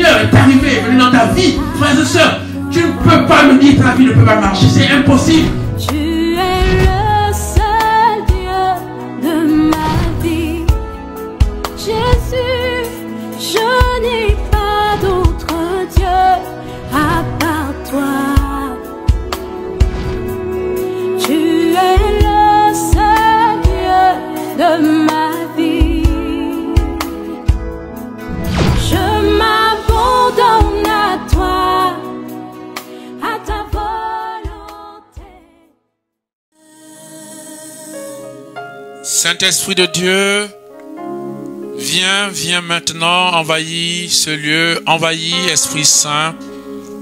Seigneur est arrivé, venu dans ta vie, frères et sœurs, tu ne peux pas me dire que ta vie ne peut pas marcher, c'est impossible. Tu es le seul Dieu de ma vie. Jésus, je n'ai pas d'autre Dieu à part toi. Tu es le seul Dieu de ma vie. Je m'abandonne à toi, à ta volonté. Saint-Esprit de Dieu, viens maintenant, envahis ce lieu, envahis Esprit Saint,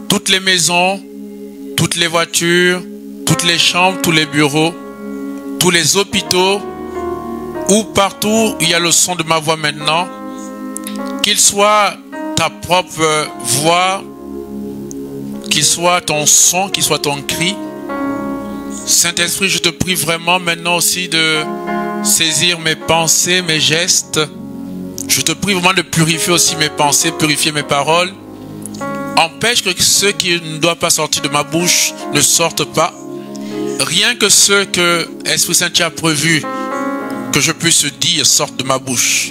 toutes les maisons, toutes les voitures, toutes les chambres, tous les bureaux, tous les hôpitaux, ou partout où il y a le son de ma voix maintenant, qu'il soit ta propre voix, qu'il soit ton son, qu'il soit ton cri. Saint-Esprit, je te prie vraiment maintenant aussi de saisir mes pensées, mes gestes. Je te prie vraiment de purifier aussi mes pensées, purifier mes paroles. Empêche que ceux qui ne doivent pas sortir de ma bouche ne sortent pas. Rien que ceux que Esprit Saint a prévu que je puisse dire sortent de ma bouche.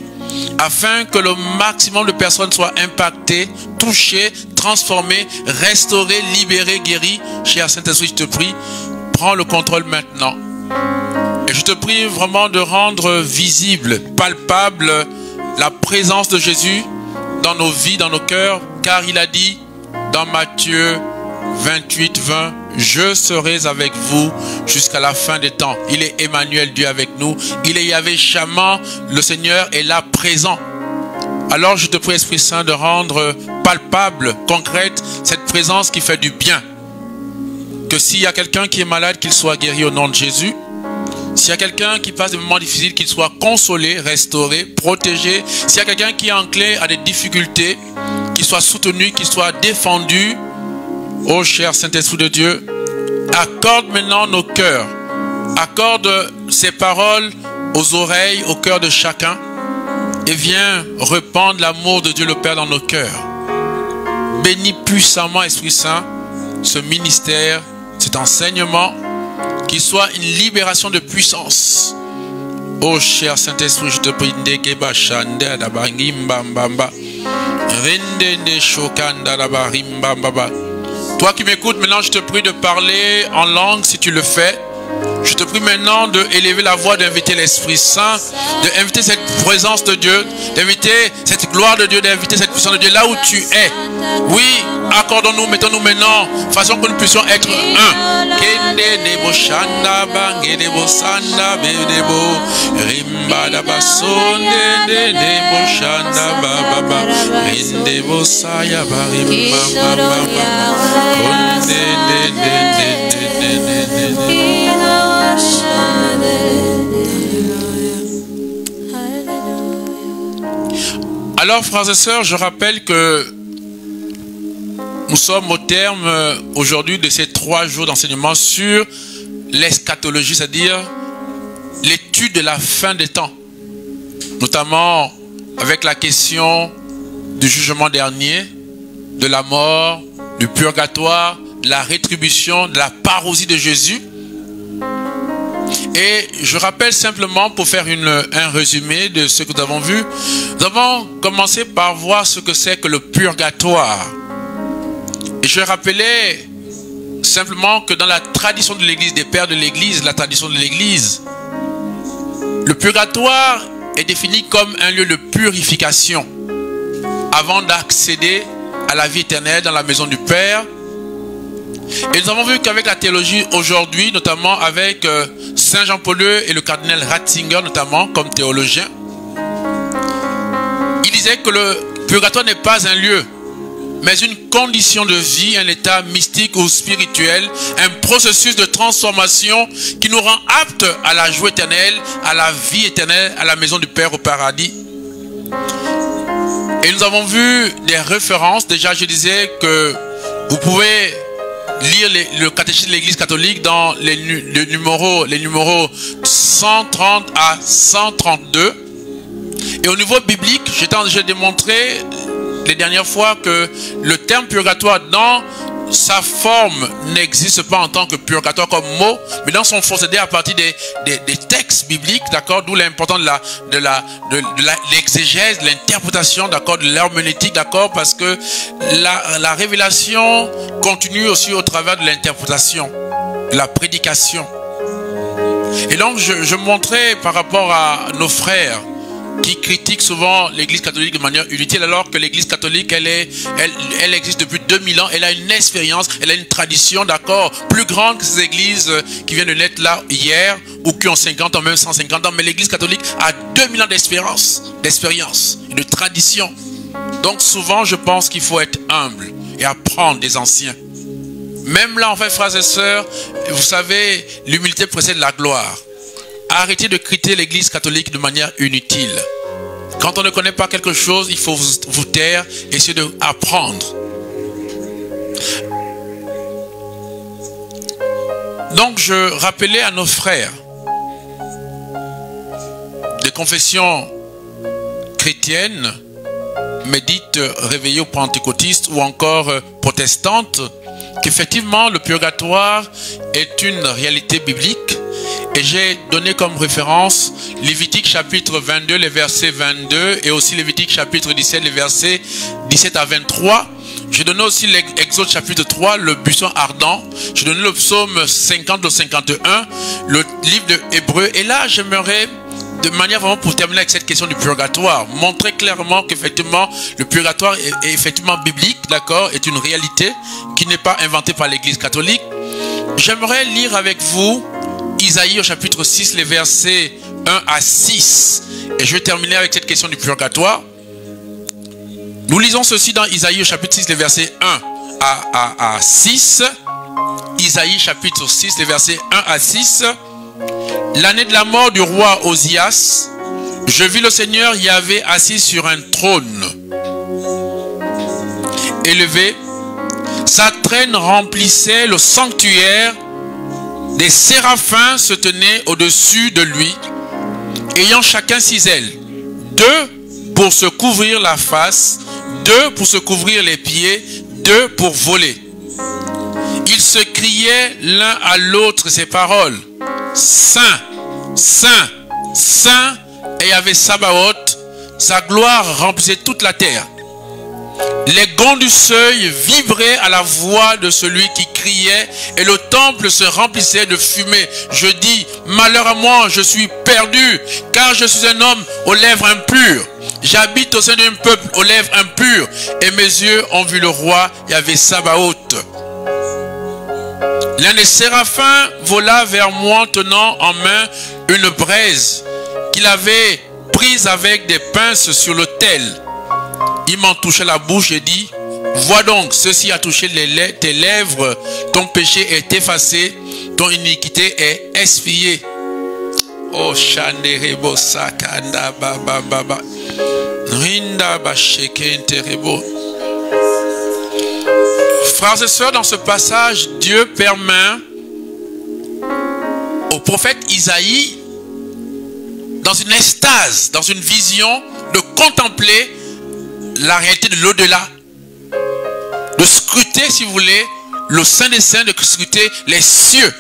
Afin que le maximum de personnes soient impactées, touchées, transformées, restaurées, libérées, guéries. Cher Saint-Esprit, je te prie, prends le contrôle maintenant. Et je te prie vraiment de rendre visible, palpable la présence de Jésus dans nos vies, dans nos cœurs, car il a dit dans Matthieu 28, 20, je serai avec vous jusqu'à la fin des temps. Il est Emmanuel, Dieu avec nous. Il est Yahvé Shammah, le Seigneur est là présent. Alors je te prie, Esprit Saint, de rendre palpable, concrète, cette présence qui fait du bien. Que s'il y a quelqu'un qui est malade, qu'il soit guéri au nom de Jésus. S'il y a quelqu'un qui passe des moments difficiles, qu'il soit consolé, restauré, protégé. S'il y a quelqu'un qui est enclin à des difficultés, qu'il soit soutenu, qu'il soit défendu. Oh cher Saint-Esprit de Dieu, accorde maintenant nos cœurs. Accorde ces paroles aux oreilles, au cœur de chacun. Et viens répandre l'amour de Dieu le Père dans nos cœurs. Bénis puissamment, Esprit Saint, ce ministère, cet enseignement, qu'il soit une libération de puissance. Oh cher Saint-Esprit, je te prie. Toi qui m'écoutes maintenant, je te prie de parler en langue si tu le fais. Je te prie maintenant d'élever la voix, d'inviter l'Esprit Saint, d'inviter cette présence de Dieu, d'inviter cette gloire de Dieu, d'inviter cette puissance de Dieu là où tu es. Oui, accordons-nous, mettons-nous maintenant, façon que nous puissions être un. Alors, frères et sœurs, je rappelle que nous sommes au terme aujourd'hui de ces 3 jours d'enseignement sur l'eschatologie, c'est-à-dire l'étude de la fin des temps, notamment avec la question du jugement dernier, de la mort, du purgatoire, de la rétribution, de la parousie de Jésus. Et je rappelle simplement, pour faire un résumé de ce que nous avons vu, nous avons commencé par voir ce que c'est que le purgatoire. Et je rappelais simplement que dans la tradition de l'Église, des pères de l'Église, la tradition de l'Église, le purgatoire est défini comme un lieu de purification avant d'accéder à la vie éternelle dans la maison du Père. Et nous avons vu qu'avec la théologie aujourd'hui, notamment avec Saint Jean Paul II et le cardinal Ratzinger, notamment comme théologien, il disait que le purgatoire n'est pas un lieu, mais une condition de vie, un état mystique ou spirituel, un processus de transformation qui nous rend aptes à la joie éternelle, à la vie éternelle, à la maison du Père au paradis. Et nous avons vu des références. Déjà, je disais que vous pouvez lire le catéchisme de l'Église catholique dans les numéros 130 à 132. Et au niveau biblique, j'ai démontré les dernières fois que le terme purgatoire dans sa forme n'existe pas en tant que purgatoire comme mot, mais dans son procédé à partir des textes bibliques, d'accord, d'où l'importance de l'exégèse, de l'interprétation, d'accord, de l'herméneutique, d'accord, parce que la révélation continue aussi au travers de l'interprétation, de la prédication. Et donc je montrais par rapport à nos frères qui critiquent souvent l'église catholique de manière inutile, alors que l'église catholique, elle existe depuis 2000 ans, elle a une expérience, elle a une tradition, d'accord, plus grande que ces églises qui viennent de naître là hier, ou qui ont 50 ans, même 150 ans, mais l'église catholique a 2000 ans d'expérience, et de tradition. Donc souvent, je pense qu'il faut être humble et apprendre des anciens. Même là, en fait, frères et sœurs, vous savez, l'humilité précède la gloire. Arrêtez de critiquer l'église catholique de manière inutile. Quand on ne connaît pas quelque chose, il faut vous taire et essayer d'apprendre. Donc je rappelais à nos frères de confession chrétienne, mais dites réveillées ou pentecôtistes ou encore protestantes, qu'effectivement le purgatoire est une réalité biblique. Et j'ai donné comme référence Lévitique chapitre 22, les versets 22, et aussi Lévitique chapitre 17, les versets 17 à 23. J'ai donné aussi l'Exode chapitre 3, le buisson ardent. J'ai donné le psaume 50 au 51, le livre de Hébreux. Et là, j'aimerais, de manière vraiment pour terminer avec cette question du purgatoire, montrer clairement qu'effectivement, le purgatoire est effectivement biblique, d'accord, est une réalité qui n'est pas inventée par l'Église catholique. J'aimerais lire avec vous Isaïe au chapitre 6, les versets 1 à 6. Et je vais terminer avec cette question du purgatoire. Nous lisons ceci dans Isaïe au chapitre 6, les versets 1 à 6. Isaïe chapitre 6, les versets 1 à 6. L'année de la mort du roi Osias, je vis le Seigneur Yahvé assis sur un trône élevé. Sa traîne remplissait le sanctuaire. Des séraphins se tenaient au-dessus de lui, ayant chacun 6 ailes, 2 pour se couvrir la face, 2 pour se couvrir les pieds, 2 pour voler. Ils se criaient l'un à l'autre ces paroles: Saint, Saint, Saint est Yahvé Sabaoth, sa gloire remplissait toute la terre. Les gonds du seuil vibraient à la voix de celui qui criait, et le temple se remplissait de fumée. Je dis: malheur à moi, je suis perdu, car je suis un homme aux lèvres impures. J'habite au sein d'un peuple aux lèvres impures, et mes yeux ont vu le roi Yahvé Sabaoth. L'un des séraphins vola vers moi, tenant en main une braise qu'il avait prise avec des pinces sur l'autel. Il m'en toucha la bouche et dit: vois donc, ceci a touché tes lèvres, ton péché est effacé, ton iniquité est expiée. Oh, Shanderebo Sakanda Baba Baba Rinda Basheken Terebo. Frères et sœurs, dans ce passage, Dieu permet au prophète Isaïe, dans une extase, dans une vision, de contempler la réalité de l'au-delà, de scruter, si vous voulez, le Saint des Saints, de scruter les cieux.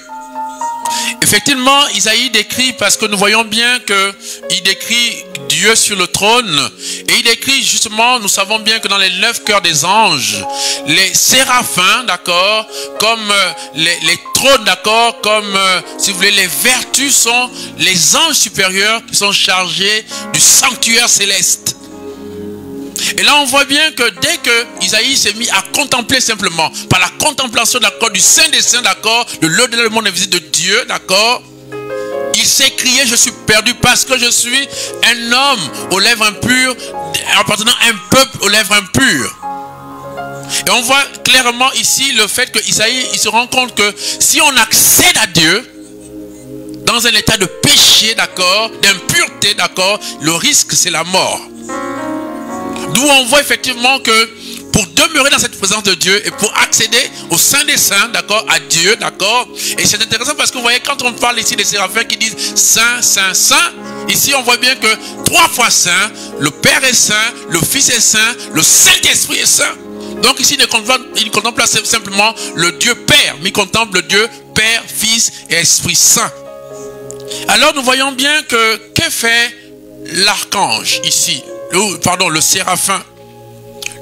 Effectivement, Isaïe décrit, parce que nous voyons bien qu'il décrit Dieu sur le trône, et il décrit justement, nous savons bien que dans les 9 cœurs des anges, les séraphins, d'accord, comme les trônes, d'accord, comme, si vous voulez, les vertus sont les anges supérieurs qui sont chargés du sanctuaire céleste. Et là, on voit bien que dès que Isaïe s'est mis à contempler simplement, par la contemplation, d'accord, du Saint des Saints, d'accord, de l'au-delà du monde invisible de Dieu, d'accord, il s'est crié: je suis perdu parce que je suis un homme aux lèvres impures, appartenant à un peuple aux lèvres impures. Et on voit clairement ici le fait que Isaïe, il se rend compte que si on accède à Dieu dans un état de péché, d'accord, d'impureté, d'accord, le risque c'est la mort. D'où on voit effectivement que pour demeurer dans cette présence de Dieu et pour accéder au Saint des Saints, d'accord, à Dieu, d'accord. Et c'est intéressant parce que vous voyez, quand on parle ici des séraphins qui disent Saint, Saint, Saint, ici on voit bien que 3 fois Saint, le Père est saint, le Fils est saint, le Saint-Esprit est saint. Donc ici, il ne contemple pas simplement le Dieu Père, mais il contemple le Dieu Père, Fils et Esprit Saint. Alors nous voyons bien que fait l'archange ici, le séraphin.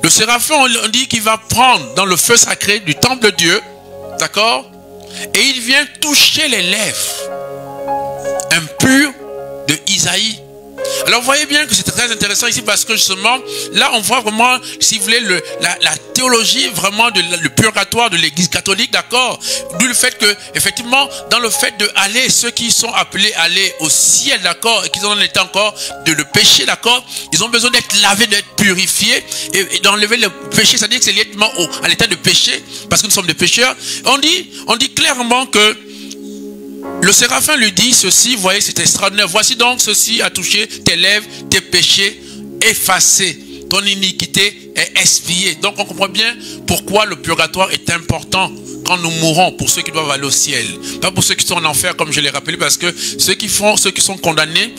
Le séraphin, on dit qu'il va prendre dans le feu sacré du temple de Dieu, d'accord? Et il vient toucher les lèvres impures de Isaïe. Alors vous voyez bien que c'est très intéressant ici parce que justement, là on voit vraiment, si vous voulez, la théologie vraiment le purgatoire de l'église catholique, d'accord? D'où le fait que, effectivement, dans le fait de aller, ceux qui sont appelés à aller au ciel, d'accord, et qui ont été encore de le péché, d'accord, ils ont besoin d'être lavés, d'être purifiés, et d'enlever le péché, c'est-à-dire que c'est lié à l'état de péché, parce que nous sommes des pécheurs. On dit clairement que le séraphin lui dit ceci, vous voyez, c'est extraordinaire. Voici donc ceci a touché tes lèvres, tes péchés effacés. Ton iniquité est expiée. Donc on comprend bien pourquoi le purgatoire est important quand nous mourrons, pour ceux qui doivent aller au ciel. Pas pour ceux qui sont en enfer, comme je l'ai rappelé, parce que ceux qui sont condamnés,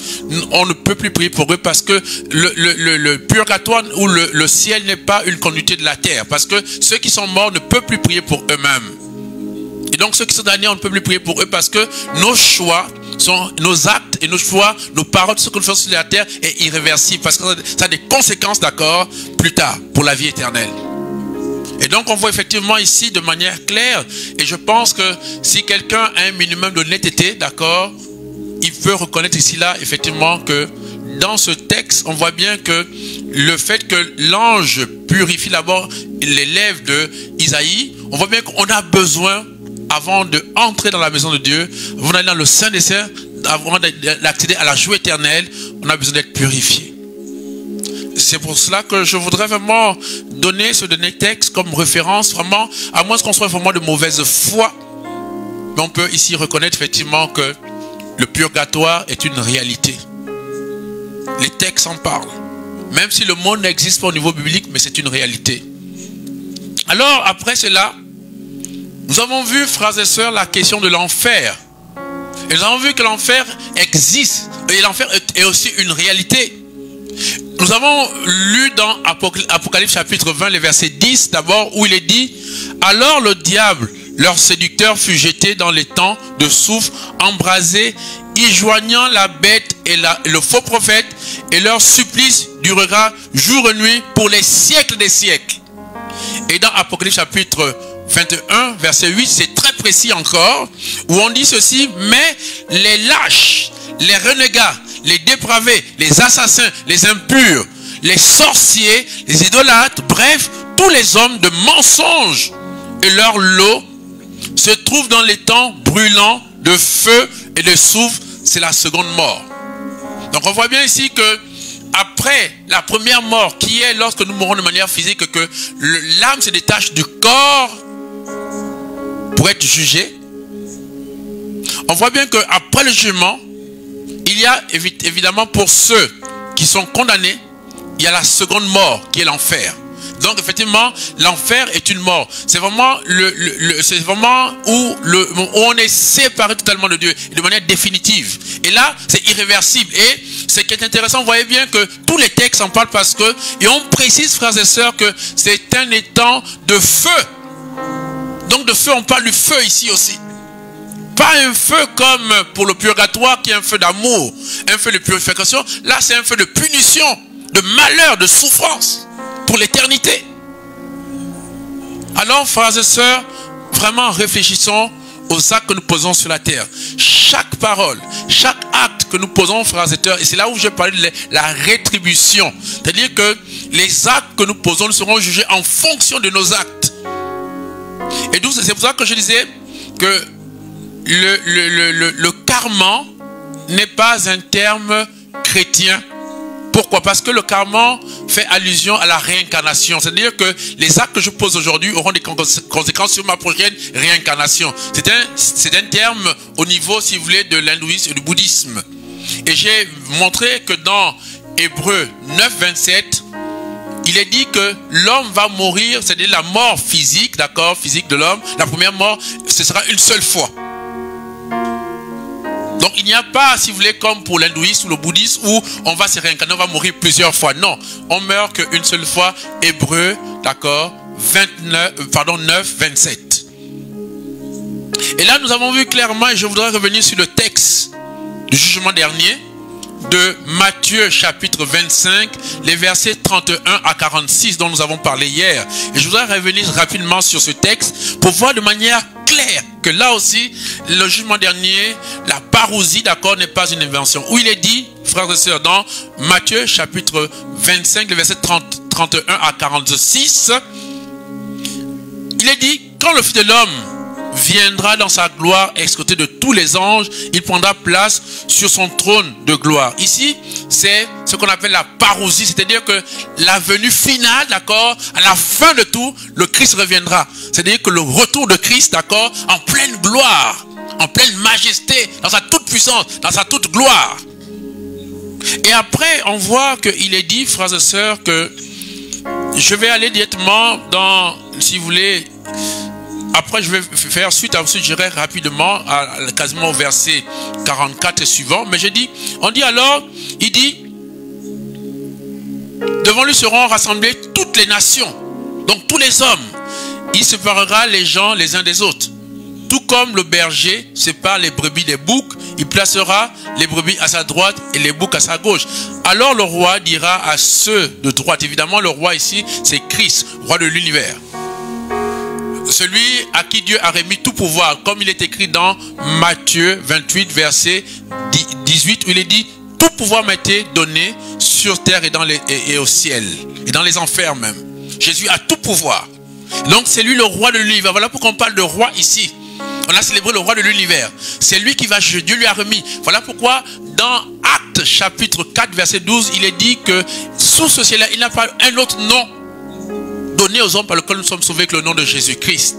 on ne peut plus prier pour eux, parce que le purgatoire ou le ciel n'est pas une continuité de la terre. Parce que ceux qui sont morts ne peuvent plus prier pour eux-mêmes. Et donc ceux qui sont damnés, on ne peut plus prier pour eux parce que nos choix, nos actes et nos choix, nos paroles, ce que nous faisons sur la terre est irréversible. Parce que ça a des conséquences, d'accord, plus tard, pour la vie éternelle. Et donc on voit effectivement ici de manière claire, et je pense que si quelqu'un a un minimum d'honnêteté, d'accord, il peut reconnaître ici là, effectivement, que dans ce texte, on voit bien que le fait que l'ange purifie d'abord les lèvres de Isaïe, on voit bien qu'on a besoin, avant d'entrer dans la maison de Dieu, avant d'aller dans le Saint des Saints, avant d'accéder à la joie éternelle, on a besoin d'être purifié. C'est pour cela que je voudrais vraiment donner ce dernier texte comme référence, vraiment, à moins qu'on soit vraiment de mauvaise foi. Mais on peut ici reconnaître effectivement que le purgatoire est une réalité. Les textes en parlent. Même si le monde n'existe pas au niveau biblique, mais c'est une réalité. Alors, après cela, nous avons vu, frères et sœurs, la question de l'enfer. Et nous avons vu que l'enfer existe. Et l'enfer est aussi une réalité. Nous avons lu dans Apocalypse chapitre 20, le verset 10, d'abord, où il est dit « Alors le diable, leur séducteur, fut jeté dans les temps de soufre, embrasé, y joignant la bête et le faux prophète, et leur supplice durera jour et nuit pour les siècles des siècles. » Et dans Apocalypse chapitre 21, verset 8, c'est très précis encore, où on dit ceci, mais les lâches, les renégats, les dépravés, les assassins, les impurs, les sorciers, les idolâtres, bref, tous les hommes de mensonges et leur lot se trouvent dans les temps brûlants de feu et de soufre, c'est la seconde mort. Donc on voit bien ici que après la première mort, qui est lorsque nous mourons de manière physique, que l'âme se détache du corps pour être jugé. On voit bien qu'après le jugement, il y a évidemment pour ceux qui sont condamnés, il y a la seconde mort qui est l'enfer. Donc effectivement, l'enfer est une mort. C'est vraiment c'est vraiment où on est séparé totalement de Dieu, de manière définitive. Et là, c'est irréversible. Et ce qui est intéressant, vous voyez bien que tous les textes en parlent parce que, et on précise, frères et sœurs, que c'est un étang de feu. Donc de feu, on parle du feu ici aussi. Pas un feu comme pour le purgatoire qui est un feu d'amour, un feu de purification. Là, c'est un feu de punition, de malheur, de souffrance pour l'éternité. Alors, frères et sœurs, vraiment réfléchissons aux actes que nous posons sur la terre. Chaque parole, chaque acte que nous posons, frères et sœurs, et c'est là où je parlais de la rétribution. C'est-à-dire que les actes que nous posons, nous seront jugés en fonction de nos actes. Et donc, c'est pour ça que je disais que le karma n'est pas un terme chrétien. Pourquoi? Parce que le karma fait allusion à la réincarnation. C'est-à-dire que les actes que je pose aujourd'hui auront des conséquences sur ma prochaine réincarnation. C'est un terme au niveau, si vous voulez, de l'hindouisme et du bouddhisme. Et j'ai montré que dans Hébreux 9, 27, il est dit que l'homme va mourir, c'est-à-dire la mort physique, d'accord, physique de l'homme. La première mort, ce sera une seule fois. Donc il n'y a pas, si vous voulez, comme pour l'hindouisme ou le bouddhisme, où on va se réincarner, on va mourir plusieurs fois. Non, on meurt qu'une seule fois. Hébreux, d'accord, 9, 27. Et là, nous avons vu clairement, et je voudrais revenir sur le texte du jugement dernier, de Matthieu chapitre 25, les versets 31 à 46 dont nous avons parlé hier. Et je voudrais revenir rapidement sur ce texte pour voir de manière claire que là aussi, le jugement dernier, la parousie, d'accord, n'est pas une invention. Où il est dit, frères et sœurs, dans Matthieu chapitre 25, les versets 31 à 46, il est dit, quand le Fils de l'homme viendra dans sa gloire, escorté de tous les anges, il prendra place sur son trône de gloire. Ici, c'est ce qu'on appelle la parousie, c'est-à-dire que la venue finale, d'accord, à la fin de tout, le Christ reviendra. C'est-à-dire que le retour de Christ, d'accord, en pleine gloire, en pleine majesté, dans sa toute puissance, dans sa toute gloire. Et après, on voit qu'il est dit, frères et sœurs, que je vais aller directement dans, si vous voulez, après je vais faire suite, ensuite j'irai rapidement quasiment au verset 44 et suivant. Mais on dit alors, il dit, devant lui seront rassemblés toutes les nations, donc tous les hommes. Il séparera les gens les uns des autres. Tout comme le berger sépare les brebis des boucs, il placera les brebis à sa droite et les boucs à sa gauche. Alors le roi dira à ceux de droite, évidemment le roi ici c'est Christ, roi de l'univers. Celui à qui Dieu a remis tout pouvoir, comme il est écrit dans Matthieu 28, verset 18, où il est dit, tout pouvoir m'a été donné sur terre et au ciel, et dans les enfers même. Jésus a tout pouvoir. Donc c'est lui le roi de l'univers. Voilà pourquoi on parle de roi ici. On a célébré le roi de l'univers. C'est lui qui va juger. Dieu lui a remis. Voilà pourquoi dans Actes chapitre 4, verset 12, il est dit que sous ce ciel-là, il n'a pas un autre nom donné aux hommes par lequel nous sommes sauvés que le nom de Jésus-Christ.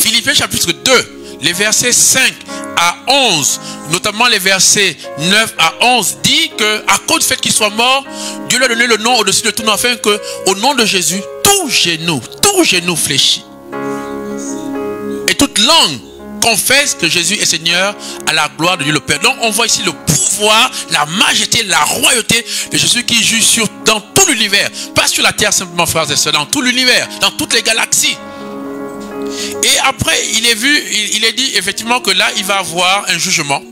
Philippiens chapitre 2, les versets 5 à 11, notamment les versets 9 à 11, dit que à cause du fait qu'il soit mort, Dieu lui a donné le nom au-dessus de tout nom, afin que au nom de Jésus, tout genou fléchit. Et toute langue confesse que Jésus est Seigneur à la gloire de Dieu le Père. Donc on voit ici le pouvoir, la majesté, la royauté de Jésus qui juge dans tout l'univers. Pas sur la terre simplement, frères et sœurs, dans tout l'univers, dans toutes les galaxies. Et après, il est dit effectivement que là, il va avoir un jugement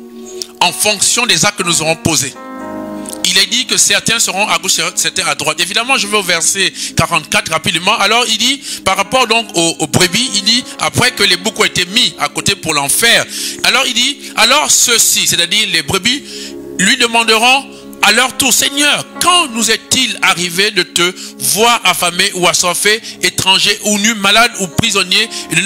en fonction des actes que nous aurons posés. Il est dit que certains seront à gauche, certains à droite. Évidemment, je vais au verset 44 rapidement. Alors, il dit, par rapport donc aux brebis, il dit, après que les boucs ont été mis à côté pour l'enfer. Alors, il dit, alors ceux-ci, c'est-à-dire les brebis, lui demanderont à leur tour, Seigneur, quand nous est-il arrivé de te voir affamé ou assoiffé, étranger ou nu, malade ou prisonnier, et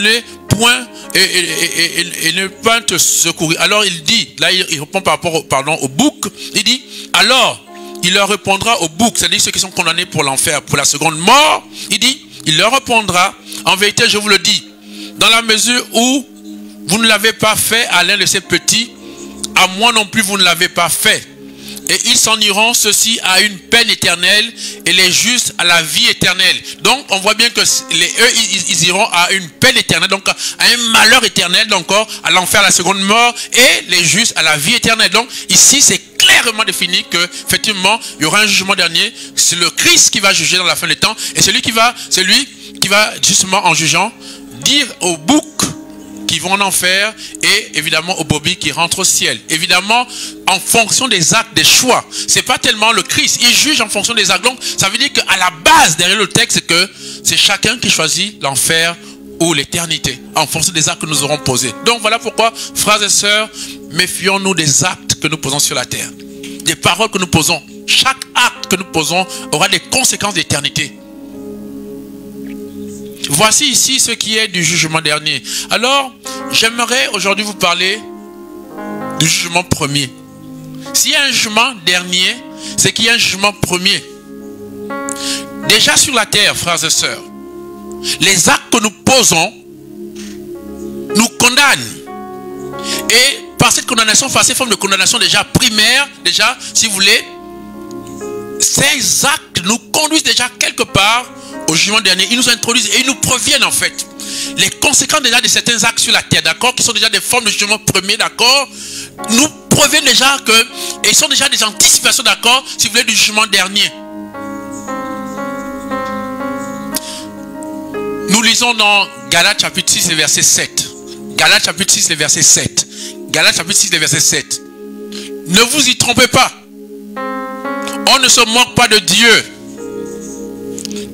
ne pas te secourir? Alors il dit, là il répond par rapport au bouc, il dit, alors il leur répondra au bouc, c'est-à-dire ceux qui sont condamnés pour l'enfer, pour la seconde mort, il dit, il leur répondra, en vérité je vous le dis, dans la mesure où vous ne l'avez pas fait à l'un de ces petits, à moi non plus vous ne l'avez pas fait. Et ils s'en iront, ceux-ci, à une peine éternelle, et les justes à la vie éternelle. Donc, on voit bien que eux, ils iront à une peine éternelle, donc à un malheur éternel, donc à l'enfer, à la seconde mort, et les justes à la vie éternelle. Donc, ici, c'est clairement défini que, effectivement, il y aura un jugement dernier. C'est le Christ qui va juger dans la fin des temps, et celui qui va, justement, en jugeant, dire aux boucs qui vont en enfer, et évidemment aux brebis qui rentrent au ciel. Évidemment, en fonction des actes, des choix. C'est pas tellement le Christ. Il juge en fonction des actes. Donc, ça veut dire qu'à la base, derrière le texte, c'est que c'est chacun qui choisit l'enfer ou l'éternité, en fonction des actes que nous aurons posés. Donc, voilà pourquoi, frères et sœurs, méfions-nous des actes que nous posons sur la terre. Des paroles que nous posons. Chaque acte que nous posons aura des conséquences d'éternité. Voici ici ce qui est du jugement dernier. Alors, j'aimerais aujourd'hui vous parler du jugement premier. S'il y a un jugement dernier, c'est qu'il y a un jugement premier. Déjà sur la terre, frères et sœurs, les actes que nous posons nous condamnent. Et par cette condamnation, par ces formes de condamnation déjà primaires, déjà, si vous voulez, ces actes nous conduisent déjà quelque part au jugement dernier. Ils nous introduisent et ils nous proviennent en fait. Les conséquences déjà de certains actes sur la terre, d'accord, qui sont déjà des formes de jugement premier, d'accord, nous proviennent déjà que, et sont déjà des anticipations, d'accord, si vous voulez, du jugement dernier. Nous lisons dans Galates chapitre 6, verset 7. Galates chapitre 6, verset 7. Galates chapitre 6, verset 7. Ne vous y trompez pas. On ne se moque pas de Dieu.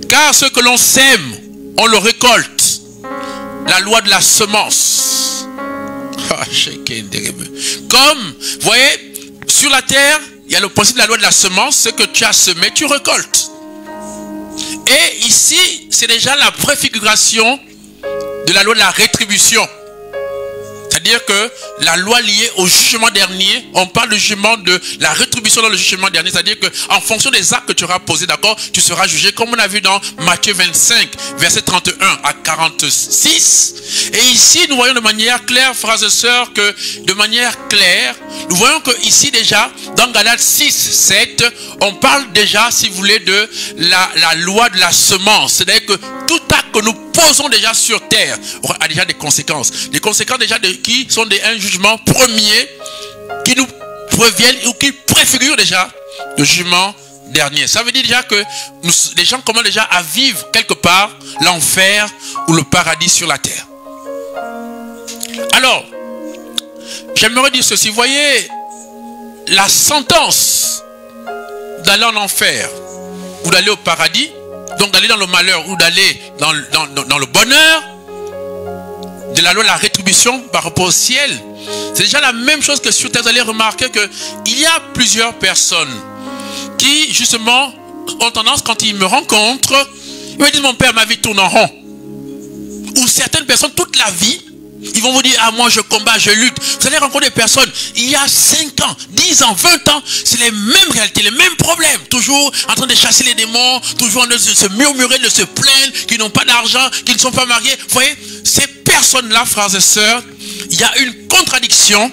Car ce que l'on sème, on le récolte. La loi de la semence. Comme, vous voyez, sur la terre, il y a le principe de la loi de la semence. Ce que tu as semé, tu récoltes. Et ici, c'est déjà la préfiguration de la loi de la rétribution. C'est-à-dire que la loi liée au jugement dernier, on parle du jugement de la rétribution dans le jugement dernier. C'est-à-dire qu'en fonction des actes que tu auras posés, d'accord, tu seras jugé, comme on a vu dans Matthieu 25, verset 31 à 46. Et ici, nous voyons de manière claire, frères et sœurs, que de manière claire, nous voyons que ici déjà, dans Galates 6, 7, on parle déjà, si vous voulez, de la loi de la semence. C'est-à-dire que tout acte que nous posons déjà sur terre a déjà des conséquences. Des conséquences déjà qui sont un jugement premier qui nous préviennent ou qui préfigurent déjà le jugement dernier. Ça veut dire déjà que les gens commencent déjà à vivre quelque part l'enfer ou le paradis sur la terre. Alors, j'aimerais dire ceci. Vous voyez, la sentence d'aller en enfer ou d'aller au paradis, donc d'aller dans le malheur ou d'aller dans le bonheur, de la loi de la rétribution par rapport au ciel, c'est déjà la même chose que sur terre. Vous allez remarquer qu'il y a plusieurs personnes qui justement ont tendance, quand ils me rencontrent, ils me disent: mon père, ma vie tourne en rond. Ou certaines personnes, toute la vie, ils vont vous dire: ah, moi je combats, je lutte. Vous allez rencontrer des personnes, il y a 5 ans, 10 ans, 20 ans, c'est les mêmes réalités, les mêmes problèmes. Toujours en train de chasser les démons, toujours en train de se murmurer, de se plaindre, qui n'ont pas d'argent, qui ne sont pas mariés. Vous voyez, ces personnes-là, frères et sœurs, il y a une contradiction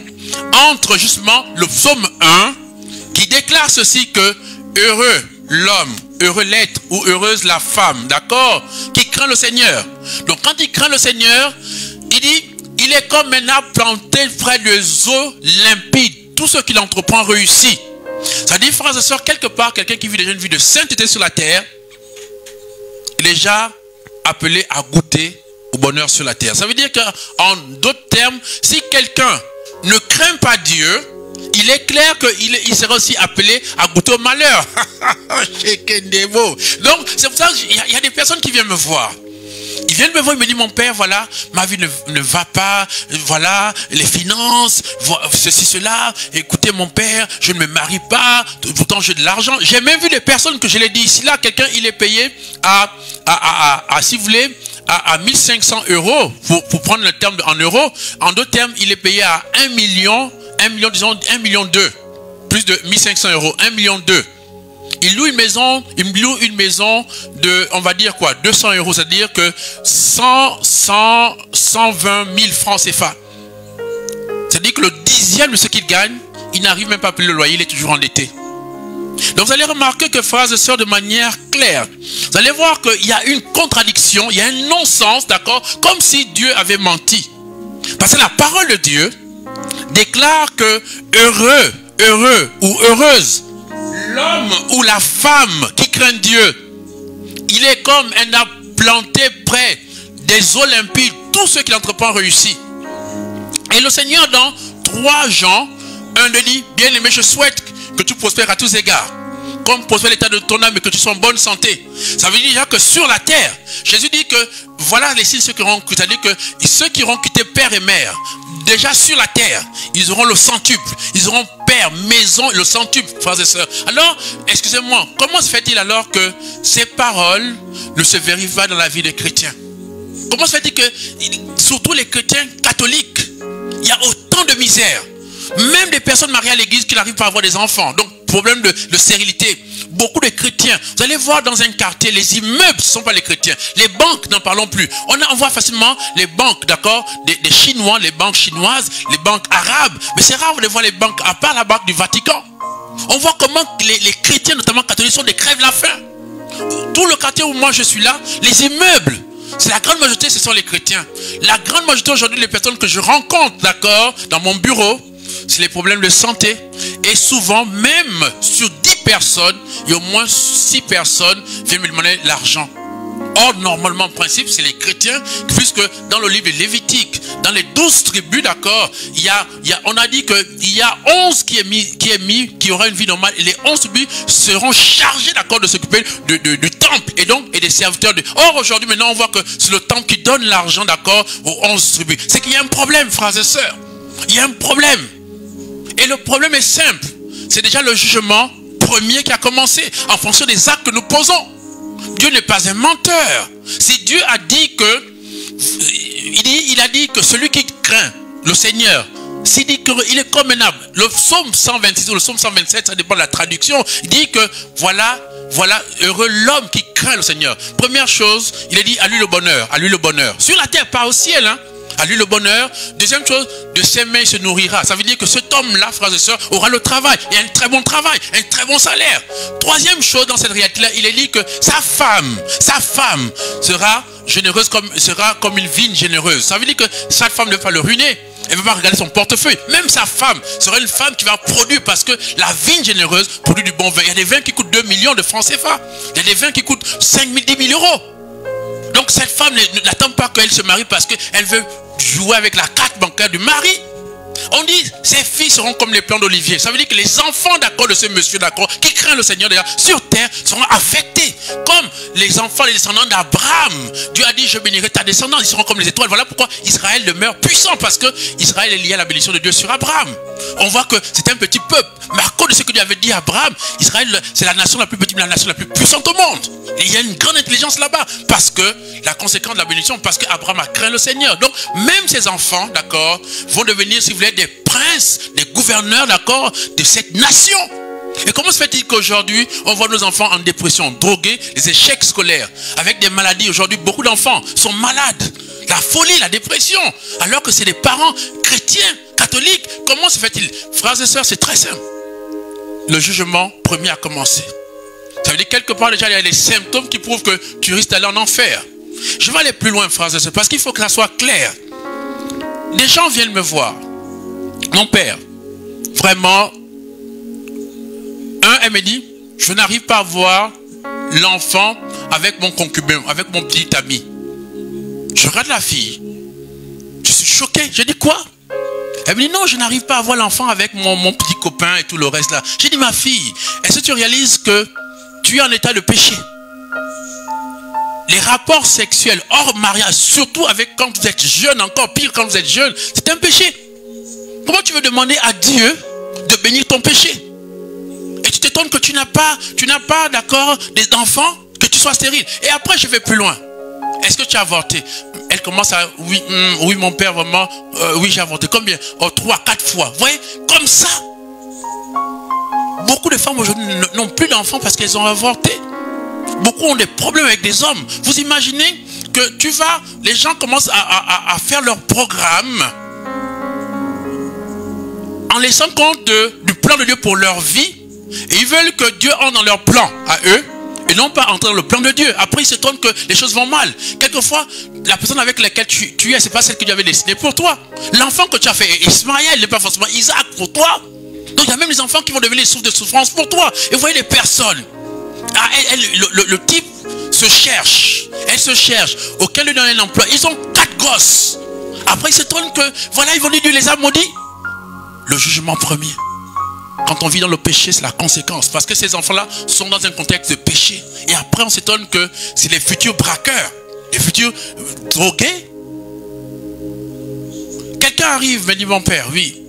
entre justement le psaume 1 qui déclare ceci, que heureux l'homme, heureux l'être ou heureuse la femme, d'accord, qui craint le Seigneur. Donc quand il craint le Seigneur, il dit: il est comme un arbre planté près des eaux limpides. Tout ce qu'il entreprend réussit. Ça dit, frères et sœurs, quelque part, quelqu'un qui vit déjà une vie de sainteté sur la terre, il est déjà appelé à goûter au bonheur sur la terre. Ça veut dire qu'en d'autres termes, si quelqu'un ne craint pas Dieu, il est clair qu'il sera aussi appelé à goûter au malheur. Donc, c'est pour ça qu'il y a des personnes qui viennent me voir. Ils viennent me voir, ils me disent: mon père, voilà, ma vie ne va pas, voilà, les finances, ceci, cela, écoutez mon père, je ne me marie pas, pourtant j'ai de l'argent. J'ai même vu des personnes que je l'ai dit ici, là, quelqu'un, il est payé si vous voulez, à 1500 euros, pour prendre le terme en euros. En d'autres termes, il est payé à 1 million, disons 1,2 million, plus de 1500 euros, 1,2 million. Il loue une maison de, on va dire quoi, 200 euros, c'est-à-dire que 120 000 francs CFA. C'est-à-dire que le 10e de ce qu'il gagne, il n'arrive même pas à payer le loyer, il est toujours endetté. Donc vous allez remarquer que, frères et sœurs, de manière claire, vous allez voir qu'il y a une contradiction, il y a un non-sens, d'accord, comme si Dieu avait menti. Parce que la parole de Dieu déclare que heureux ou heureuse l'homme ou la femme qui craint Dieu. Il est comme un arbre planté près des eaux limpides. Tout ce qu'il entreprend réussit. Et le Seigneur, dans 3 Jean 1, dit: bien-aimé, je souhaite que tu prospères à tous égards, comme prospère l'état de ton âme, et que tu sois en bonne santé. Ça veut dire déjà que sur la terre, Jésus dit que voilà les signes, ceux qui auront, c'est-à-dire que ceux qui auront quitté père et mère, déjà sur la terre, ils auront le centuple, ils auront père, maison, le centuple, frères et sœurs. Alors, excusez-moi, comment se fait-il alors que ces paroles ne se vérifient pas dans la vie des chrétiens? Comment se fait-il que, surtout les chrétiens catholiques, il y a autant de misère? Même des personnes mariées à l'église qui n'arrivent pas à avoir des enfants. Donc, problème de stérilité. Beaucoup de chrétiens. Vous allez voir dans un quartier, les immeubles, ce ne sont pas les chrétiens. Les banques, n'en parlons plus. On voit facilement les banques, d'accord, des Chinois, les banques chinoises, les banques arabes. Mais c'est rare de voir les banques, à part la banque du Vatican. On voit comment les chrétiens, notamment catholiques, sont des crèves-la-faim. Tout le quartier où moi je suis là, les immeubles, c'est la grande majorité, ce sont les chrétiens. La grande majorité aujourd'hui, les personnes que je rencontre, d'accord, dans mon bureau, c'est les problèmes de santé. Et souvent, même sur 10 personnes, il y a au moins 6 personnes qui viennent me demander l'argent. Or, normalement, en principe, c'est les chrétiens, puisque dans le livre de Lévitique, dans les 12 tribus, d'accord, on a dit qu'il y a 11 qui aura une vie normale, et les 11 tribus seront chargés, d'accord, de s'occuper du temple, et des serviteurs. Or, aujourd'hui, maintenant, on voit que c'est le temple qui donne l'argent, d'accord, aux 11 tribus. C'est qu'il y a un problème, frères et sœurs. Il y a un problème. Et le problème est simple. C'est déjà le jugement premier qui a commencé, en fonction des actes que nous posons. Dieu n'est pas un menteur. Si Dieu a dit que, il a dit que celui qui craint le Seigneur, s'il dit qu'il est convenable, le psaume 126 ou le psaume 127, ça dépend de la traduction, il dit que voilà, heureux l'homme qui craint le Seigneur. Première chose, il a dit à lui le bonheur, à lui le bonheur. Sur la terre, pas au ciel, hein. À lui le bonheur. Deuxième chose, de ses mains il se nourrira. Ça veut dire que cet homme-là, frères et sœurs, aura le travail. Et un très bon travail, un très bon salaire. Troisième chose dans cette réalité-là, il est dit que sa femme sera généreuse, sera comme une vigne généreuse. Ça veut dire que cette femme ne va pas le ruiner. Elle ne va pas regarder son portefeuille. Même sa femme sera une femme qui va produire, parce que la vigne généreuse produit du bon vin. Il y a des vins qui coûtent 2 millions de francs CFA. Il y a des vins qui coûtent 5 000, 10 000 euros. Donc cette femme n'attend pas qu'elle se marie parce qu'elle veut jouer avec la carte bancaire du mari. On dit, ces filles seront comme les plants d'olivier. Ça veut dire que les enfants, d'accord, de ce monsieur, d'accord, qui craint le Seigneur, d'ailleurs, sur terre, seront affectés. Comme les enfants, les descendants d'Abraham. Dieu a dit, je bénirai ta descendance, ils seront comme les étoiles. Voilà pourquoi Israël demeure puissant, parce que Israël est lié à la bénédiction de Dieu sur Abraham. On voit que c'est un petit peuple. Mais à cause de ce que Dieu avait dit à Abraham, Israël, c'est la nation la plus petite, mais la nation la plus puissante au monde. Et il y a une grande intelligence là-bas, parce que la conséquence de la bénédiction, parce qu'Abraham a craint le Seigneur. Donc, même ces enfants, d'accord, vont devenir, si vous voulez, des princes, des gouverneurs, d'accord, de cette nation. Et comment se fait-il qu'aujourd'hui, on voit nos enfants en dépression, drogués, les échecs scolaires, avec des maladies? Aujourd'hui, beaucoup d'enfants sont malades. La folie, la dépression, alors que c'est des parents chrétiens, catholiques. Comment se fait-il? Frères et sœurs, c'est très simple. Le jugement premier a commencé. Ça veut dire quelque part déjà, il y a des symptômes qui prouvent que tu risques d'aller en enfer. Je vais aller plus loin, frères et sœurs, parce qu'il faut que ça soit clair. Des gens viennent me voir. Mon père, vraiment, elle me dit, je n'arrive pas à voir l'enfant avec mon concubin, avec mon petit ami. Je regarde la fille. Je suis choqué. Je dis quoi? Elle me dit, non, je n'arrive pas à voir l'enfant avec mon petit copain et tout le reste là. J'ai dit, ma fille, est-ce que tu réalises que tu es en état de péché? Les rapports sexuels hors mariage, surtout quand vous êtes jeune, encore pire quand vous êtes jeune, c'est un péché. Comment tu veux demander à Dieu de bénir ton péché? Et tu t'étonnes que tu n'as pas, d'accord, des enfants, que tu sois stérile. Et après, je vais plus loin. Est-ce que tu as avorté? Elle commence à, oui, mon père, vraiment, oui, j'ai avorté. Combien? Oh, 3, 4 fois. Vous voyez, comme ça. Beaucoup de femmes aujourd'hui n'ont plus d'enfants parce qu'elles ont avorté. Beaucoup ont des problèmes avec des hommes. Vous imaginez que les gens commencent à faire leur programme en laissant compte du plan de Dieu pour leur vie. Et ils veulent que Dieu entre dans leur plan à eux et non pas entrer dans le plan de Dieu. Après, ils s'étonnent que les choses vont mal. Quelquefois, la personne avec laquelle tu es, c'est pas celle que Dieu avait destinée pour toi. L'enfant que tu as fait, Ismaël, n'est pas forcément Isaac pour toi. Donc, il y a même les enfants qui vont devenir source de souffrance pour toi. Et vous voyez les personnes. Le type se cherche. Elle se cherche. Aucun lui donne un emploi. Ils ont 4 gosses. Après, ils s'étonnent que, voilà, ils vont dire Dieu les a maudits. Le jugement premier. Quand on vit dans le péché, c'est la conséquence. Parce que ces enfants-là sont dans un contexte de péché. Et après, on s'étonne que c'est les futurs braqueurs, les futurs drogués. Quelqu'un arrive, me dit, mon père, oui,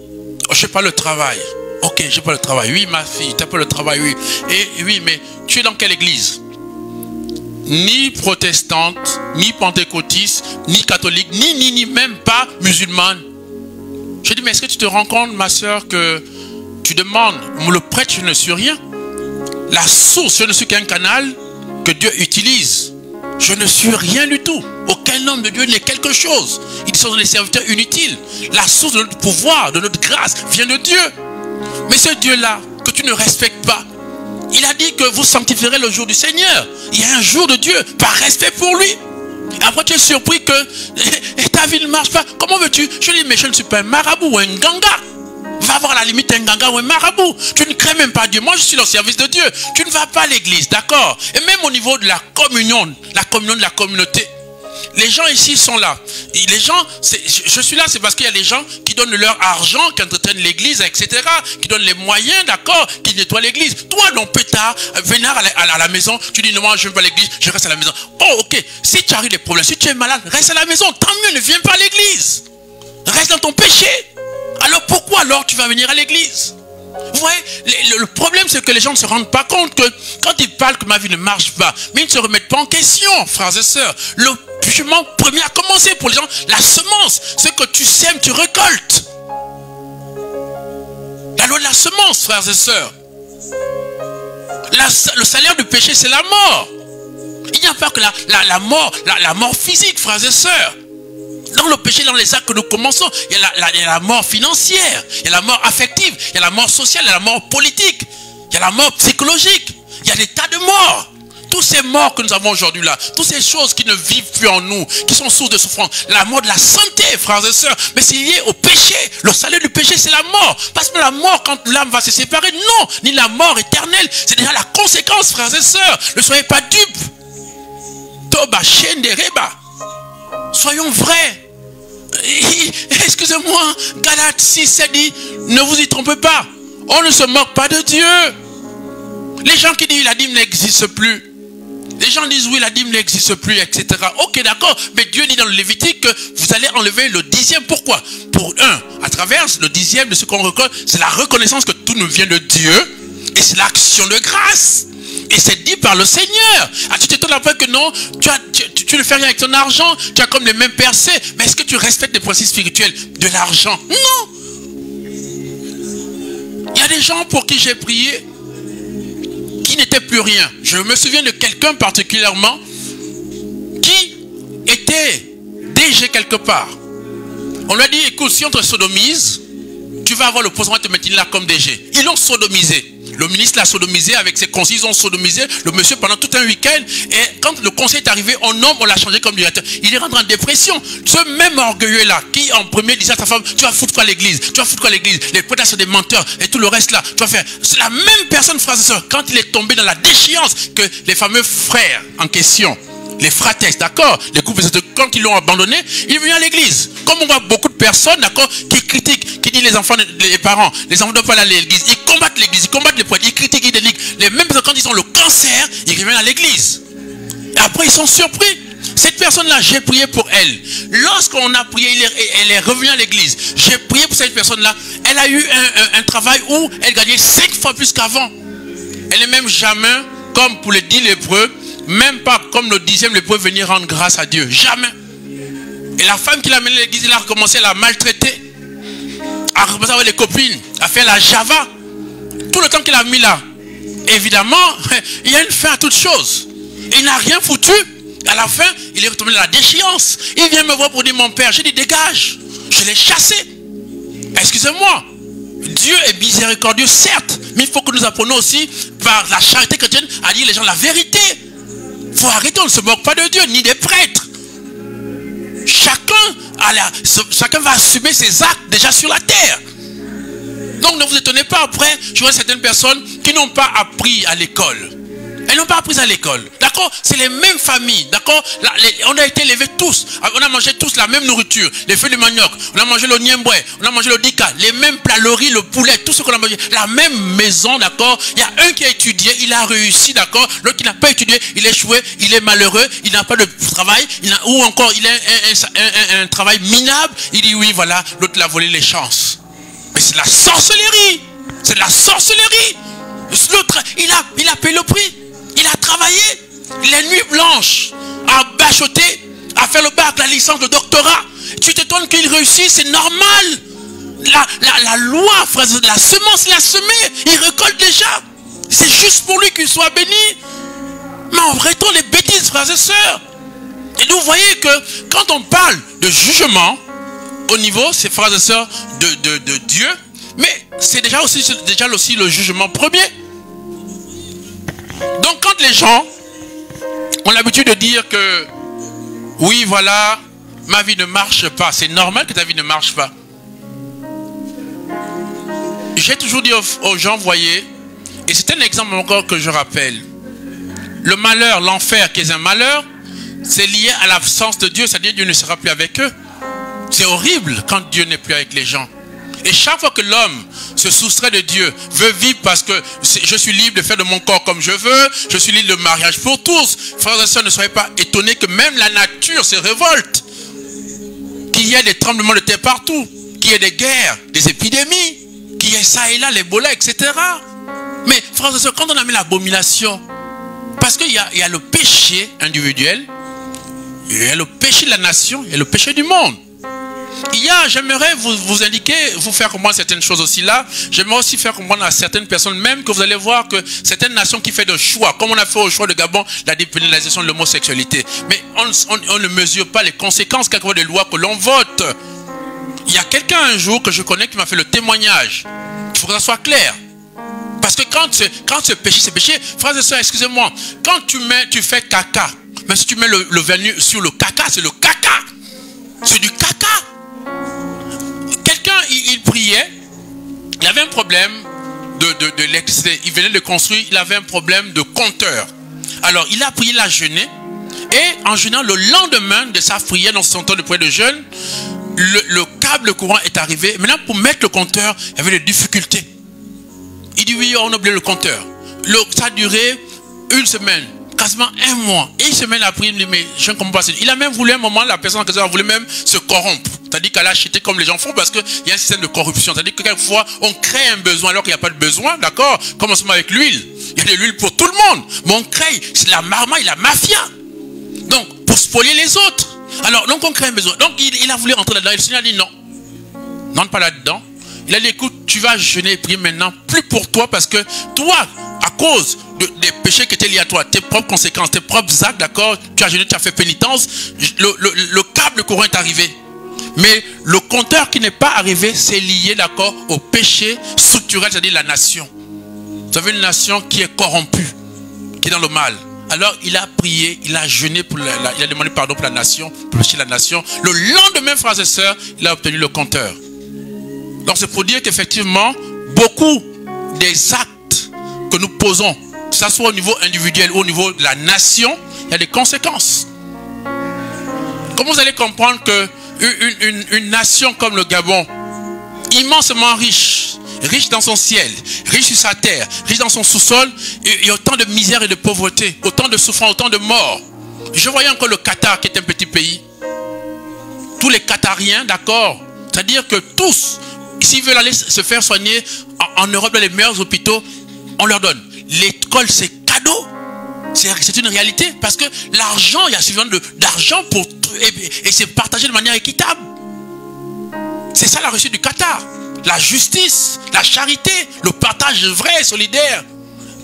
je n'ai pas le travail. Ok, je n'ai pas le travail. Oui, ma fille, tu n'as pas le travail, oui. Et oui, mais tu es dans quelle église? Ni protestante, ni pentecôtiste, ni catholique, ni même pas musulmane. Je dis, mais est-ce que tu te rends compte, ma soeur, que tu demandes, le prêtre, je ne suis rien. La source, je ne suis qu'un canal que Dieu utilise. Je ne suis rien du tout. Aucun homme de Dieu n'est quelque chose. Ils sont des serviteurs inutiles. La source de notre pouvoir, de notre grâce, vient de Dieu. Mais ce Dieu-là, que tu ne respectes pas, il a dit que vous sanctifierez le jour du Seigneur. Il y a un jour de Dieu, par respect pour lui. Et après, tu es surpris que ta vie ne marche pas. Comment veux-tu? Je dis, mais je ne suis pas un marabout ou un ganga. Va vas avoir à la limite un ganga ou un marabout. Tu ne crées même pas Dieu. Moi, je suis au service de Dieu. Tu ne vas pas à l'église, d'accord? Et même au niveau de la communion de la communauté, les gens ici sont là. Et les gens, je suis là, c'est parce qu'il y a des gens qui donnent leur argent, qui entretiennent l'église, etc., qui donnent les moyens, d'accord, qui nettoient l'église. Toi, non, pétard, vénard à la maison, tu dis non, moi, je ne vais pas à l'église, je reste à la maison. Oh, ok, si tu arrives des problèmes, si tu es malade, reste à la maison, tant mieux, ne viens pas à l'église. Reste dans ton péché. Alors pourquoi alors tu vas venir à l'église? Vous voyez, le problème c'est que les gens ne se rendent pas compte que quand ils parlent que ma vie ne marche pas, mais ils ne se remettent pas en question, frères et sœurs. Le jugement premier a commencé pour les gens, la semence, ce que tu sèmes, tu récoltes. La loi de la semence, frères et sœurs. Le salaire du péché, c'est la mort. Il n'y a pas que la mort physique, frères et sœurs. Dans le péché, dans les actes que nous commençons, il y a la mort financière, il y a la mort affective, il y a la mort sociale, il y a la mort politique, il y a la mort psychologique, il y a des tas de morts. Tous ces morts que nous avons aujourd'hui là, toutes ces choses qui ne vivent plus en nous, qui sont sources de souffrance, la mort de la santé, frères et sœurs, mais c'est lié au péché. Le salaire du péché, c'est la mort. Parce que la mort, quand l'âme va se séparer, non, ni la mort éternelle, c'est déjà la conséquence, frères et sœurs. Ne soyez pas dupes. Toba, Shendereba. Soyons vrais. Excusez-moi, Galates 6, ça dit, ne vous y trompez pas. On ne se moque pas de Dieu. Les gens qui disent la dîme n'existe plus. Les gens disent oui, la dîme n'existe plus, etc. Ok, d'accord. Mais Dieu dit dans le Lévitique que vous allez enlever le 10e. Pourquoi? Pour à travers le 10e de ce qu'on reconnaît, c'est la reconnaissance que tout nous vient de Dieu. Et c'est l'action de grâce. Et c'est dit par le Seigneur. Ah, tu t'étonnes après que non, tu ne fais rien avec ton argent, tu as comme les mêmes percées. Mais est-ce que tu respectes les principes spirituels de l'argent? Non. Il y a des gens pour qui j'ai prié qui n'étaient plus rien. Je me souviens de quelqu'un particulièrement qui était DG quelque part. On lui a dit, écoute, si on te sodomise, tu vas avoir le poste, on va te mettre là comme DG. Ils l'ont sodomisé. Le ministre l'a sodomisé avec ses conseillers, ils ont sodomisé le monsieur pendant tout un week-end. Et quand le conseil est arrivé, on l'a changé comme directeur. Il est rentré en dépression. Ce même orgueilleux-là, qui en premier disait à sa femme, tu vas foutre quoi à l'église? Tu vas foutre quoi à l'église? Les prêtres sont des menteurs et tout le reste là. Tu vas faire. C'est la même personne, frères et sœurs, quand il est tombé dans la déchéance, que les fameux frères en question, les fratesses, d'accord, les couples, quand ils l'ont abandonné, il est venu à l'église. Comme on voit beaucoup de personnes, d'accord, qui critiquent, qui disent les enfants, les parents, les enfants ne doivent pas aller à l'église. Ils combattent l'église, ils combattent les prêtres, ils critiquent, ils dénigrent. Les mêmes personnes, quand ils ont le cancer, ils reviennent à l'église. Et après, ils sont surpris. Cette personne-là, j'ai prié pour elle. Lorsqu'on a prié, elle est revenue à l'église. J'ai prié pour cette personne-là. Elle a eu un travail où elle gagnait 5 fois plus qu'avant. Elle n'est même jamais, comme pour les 10 lépreux, même pas comme le 10e lépreux venir rendre grâce à Dieu. Jamais. Et la femme qui l'a amené à l'église, elle a recommencé à la maltraiter. À recommencer avec les copines, à faire la java. Tout le temps qu'il a mis là. Évidemment, il y a une fin à toute chose. Il n'a rien foutu. À la fin, il est retombé dans la déchéance. Il vient me voir pour dire, mon père, j'ai dit, dégage. Je l'ai chassé. Excusez-moi. Dieu est miséricordieux, certes. Mais il faut que nous apprenions aussi, par la charité chrétienne, à dire les gens la vérité. Il faut arrêter, on ne se moque pas de Dieu, ni des prêtres. Chacun va assumer ses actes déjà sur la terre. Donc ne vous étonnez pas après, je vois certaines personnes qui n'ont pas appris à l'école. Elles n'ont pas appris à l'école. D'accord? C'est les mêmes familles. D'accord? On a été élevés tous. On a mangé tous la même nourriture. Les feuilles de manioc. On a mangé le niemboué. On a mangé le dika. Les mêmes plats, le riz, le poulet. Tout ce qu'on a mangé. La même maison. D'accord? Il y a un qui a étudié. Il a réussi. D'accord? L'autre qui n'a pas étudié. Il a échoué. Il est malheureux. Il n'a pas de travail. Ou encore, il a un travail minable. Il dit oui, voilà. L'autre l'a volé les chances. Mais c'est de la sorcellerie. C'est de la sorcellerie. L'autre, il a payé le prix. Il a travaillé les nuits blanches à bachoter, à faire le bac, la licence, le doctorat. Tu t'étonnes qu'il réussisse, c'est normal. La loi, frère, la semence, il a semé, il récolte déjà. C'est juste pour lui qu'il soit béni. Mais arrêtons les bêtises, frères et sœurs. Et donc vous voyez que quand on parle de jugement, au niveau, c'est frères et sœurs de Dieu, mais c'est déjà aussi le jugement premier. Donc quand les gens ont l'habitude de dire que oui voilà, ma vie ne marche pas, c'est normal que ta vie ne marche pas. j'ai toujours dit aux gens, voyez, et c'est un exemple encore que je rappelle. Le malheur, l'enfer qui est un malheur, c'est lié à l'absence de Dieu, c'est-à-dire Dieu ne sera plus avec eux. C'est horrible quand Dieu n'est plus avec les gens. Et chaque fois que l'homme se soustrait de Dieu, veut vivre parce que je suis libre de faire de mon corps comme je veux, je suis libre de mariage pour tous. Frères et sœurs, ne soyez pas étonnés que même la nature se révolte. Qu'il y ait des tremblements de terre partout, qu'il y ait des guerres, des épidémies, qu'il y ait ça et là, l'Ebola, etc. Mais frères et sœurs, quand on a mis l'abomination, parce qu'il y a le péché individuel, il y a le péché de la nation, et le péché du monde. J'aimerais vous indiquer, vous faire comprendre certaines choses aussi là. J'aimerais aussi faire comprendre à certaines personnes, même que vous allez voir que certaines nations qui font des choix, comme on a fait au choix de Gabon, la dépénalisation de l'homosexualité. Mais on ne mesure pas les conséquences quelquefois des lois que l'on vote. Il y a quelqu'un un jour que je connais qui m'a fait le témoignage. Il faut que ça soit clair. Parce que quand ce péché, c'est péché, frères et sœurs, excusez-moi, quand tu fais caca, mais si tu mets le vernis sur le caca, c'est le caca. C'est du caca. Quelqu'un, il priait, il avait un problème de l'électricité, il venait de construire, il avait un problème de compteur. Alors, il a prié, il a jeûné, et en jeûnant, le lendemain de sa prière, dans son temps de prière de jeûne, le câble courant est arrivé. Maintenant, pour mettre le compteur, il y avait des difficultés. Il dit, oui, on a oublié le compteur. Ça a duré une semaine. Quasiment un mois. Et une semaine après, il me dit, mais je ne comprends pas. Il a même voulu un moment, la personne en question a voulu même se corrompre. C'est-à-dire qu'elle a acheté comme les gens font parce qu'il y a un système de corruption. C'est-à-dire que quelquefois, on crée un besoin alors qu'il n'y a pas de besoin, d'accord? Commençons avec l'huile. Il y a de l'huile pour tout le monde. Mais on crée, c'est la marmaille, la mafia. Donc, pour spolier les autres. Alors, donc on crée un besoin. Donc, il a voulu entrer là-dedans. Et le Seigneur a dit non. N'entre pas là-dedans. Il a dit, écoute, tu vas jeûner et prier maintenant, plus pour toi, parce que toi, à cause des péchés qui étaient liés à toi, tes propres conséquences, tes propres actes, d'accord, tu as jeûné, tu as fait pénitence, le câble courant est arrivé. Mais le compteur qui n'est pas arrivé, c'est lié, d'accord, au péché structurel, c'est-à-dire la nation. Vous avez une nation qui est corrompue, qui est dans le mal. Alors, il a prié, il a jeûné, il a demandé pardon pour la nation, pour le péché de la nation. Le lendemain, frères et sœurs, il a obtenu le compteur. Donc c'est pour dire qu'effectivement, beaucoup des actes que nous posons, que ce soit au niveau individuel ou au niveau de la nation, il y a des conséquences. Comment vous allez comprendre que une nation comme le Gabon, immensément riche, riche dans son ciel, riche sur sa terre, riche dans son sous-sol, et autant de misère et de pauvreté, autant de souffrance, autant de morts. Je voyais encore le Qatar qui est un petit pays. Tous les Qatariens, d'accord, c'est-à-dire que tous, s'ils veulent aller se faire soigner en Europe dans les meilleurs hôpitaux, on leur donne. L'école, c'est cadeau. C'est une réalité. Parce que l'argent, il y a suffisamment d'argent pour et c'est partagé de manière équitable. C'est ça la réussite du Qatar. La justice, la charité, le partage vrai et solidaire.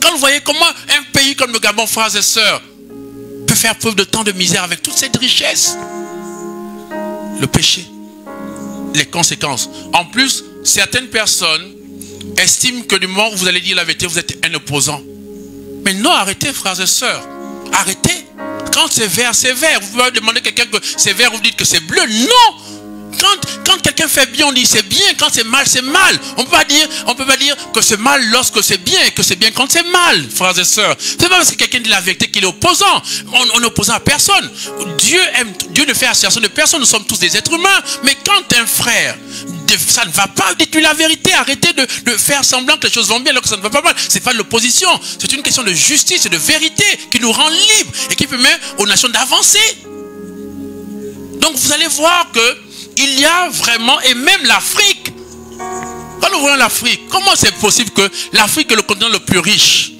Quand vous voyez comment un pays comme le Gabon, frères et sœurs, peut faire preuve de tant de misère avec toute cette richesse. Le péché. Les conséquences. En plus, certaines personnes estiment que du moment où vous allez dire la vérité, vous êtes un opposant. Mais non, arrêtez, frères et sœurs. Arrêtez. Quand c'est vert, c'est vert. Vous pouvez demander à quelqu'un que c'est vert, vous dites que c'est bleu. Non. Quand quelqu'un fait bien, on dit c'est bien. Quand c'est mal, c'est mal. On ne peut pas dire que c'est mal lorsque c'est bien et que c'est bien quand c'est mal, frères et sœurs. C'est pas parce que quelqu'un dit la vérité qu'il est opposant. On n'est opposant à personne. Dieu ne fait assertion de personne. Nous sommes tous des êtres humains. Mais quand un frère, ça ne va pas, dites-lui la vérité. Arrêtez de faire semblant que les choses vont bien alors que ça ne va pas mal. C'est pas de l'opposition. C'est une question de justice et de vérité qui nous rend libres et qui permet aux nations d'avancer. Donc vous allez voir que il y a vraiment, et même l'Afrique, quand nous voyons l'Afrique, comment c'est possible que l'Afrique est le continent le plus riche,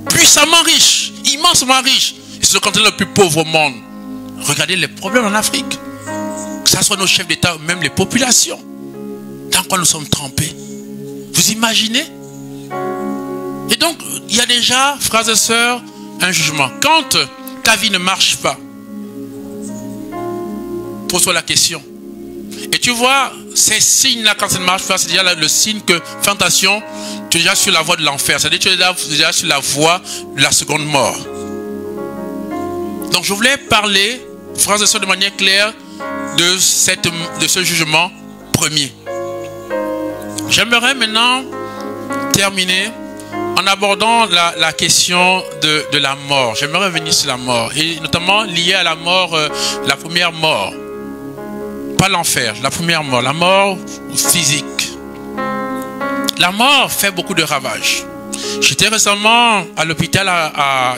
puissamment riche, immensement riche, et c'est le continent le plus pauvre au monde? Regardez les problèmes en Afrique, que ce soit nos chefs d'État ou même les populations, dans quoi nous sommes trempés. Vous imaginez? Et donc, il y a déjà, frères et sœurs, un jugement. Quand ta vie ne marche pas, pose-toi la question. Et tu vois, ces signes-là, quand ça ne marche pas, c'est déjà le signe que, fais attention, tu es déjà sur la voie de l'enfer. C'est-à-dire que tu es déjà sur la voie de la seconde mort. Donc je voulais parler, frères et sœurs, de manière claire de ce jugement premier. J'aimerais maintenant terminer en abordant la question de la mort. J'aimerais revenir sur la mort, et notamment lié à la mort, la première mort. Pas l'enfer, la première mort, la mort physique. La mort fait beaucoup de ravages. J'étais récemment à l'hôpital,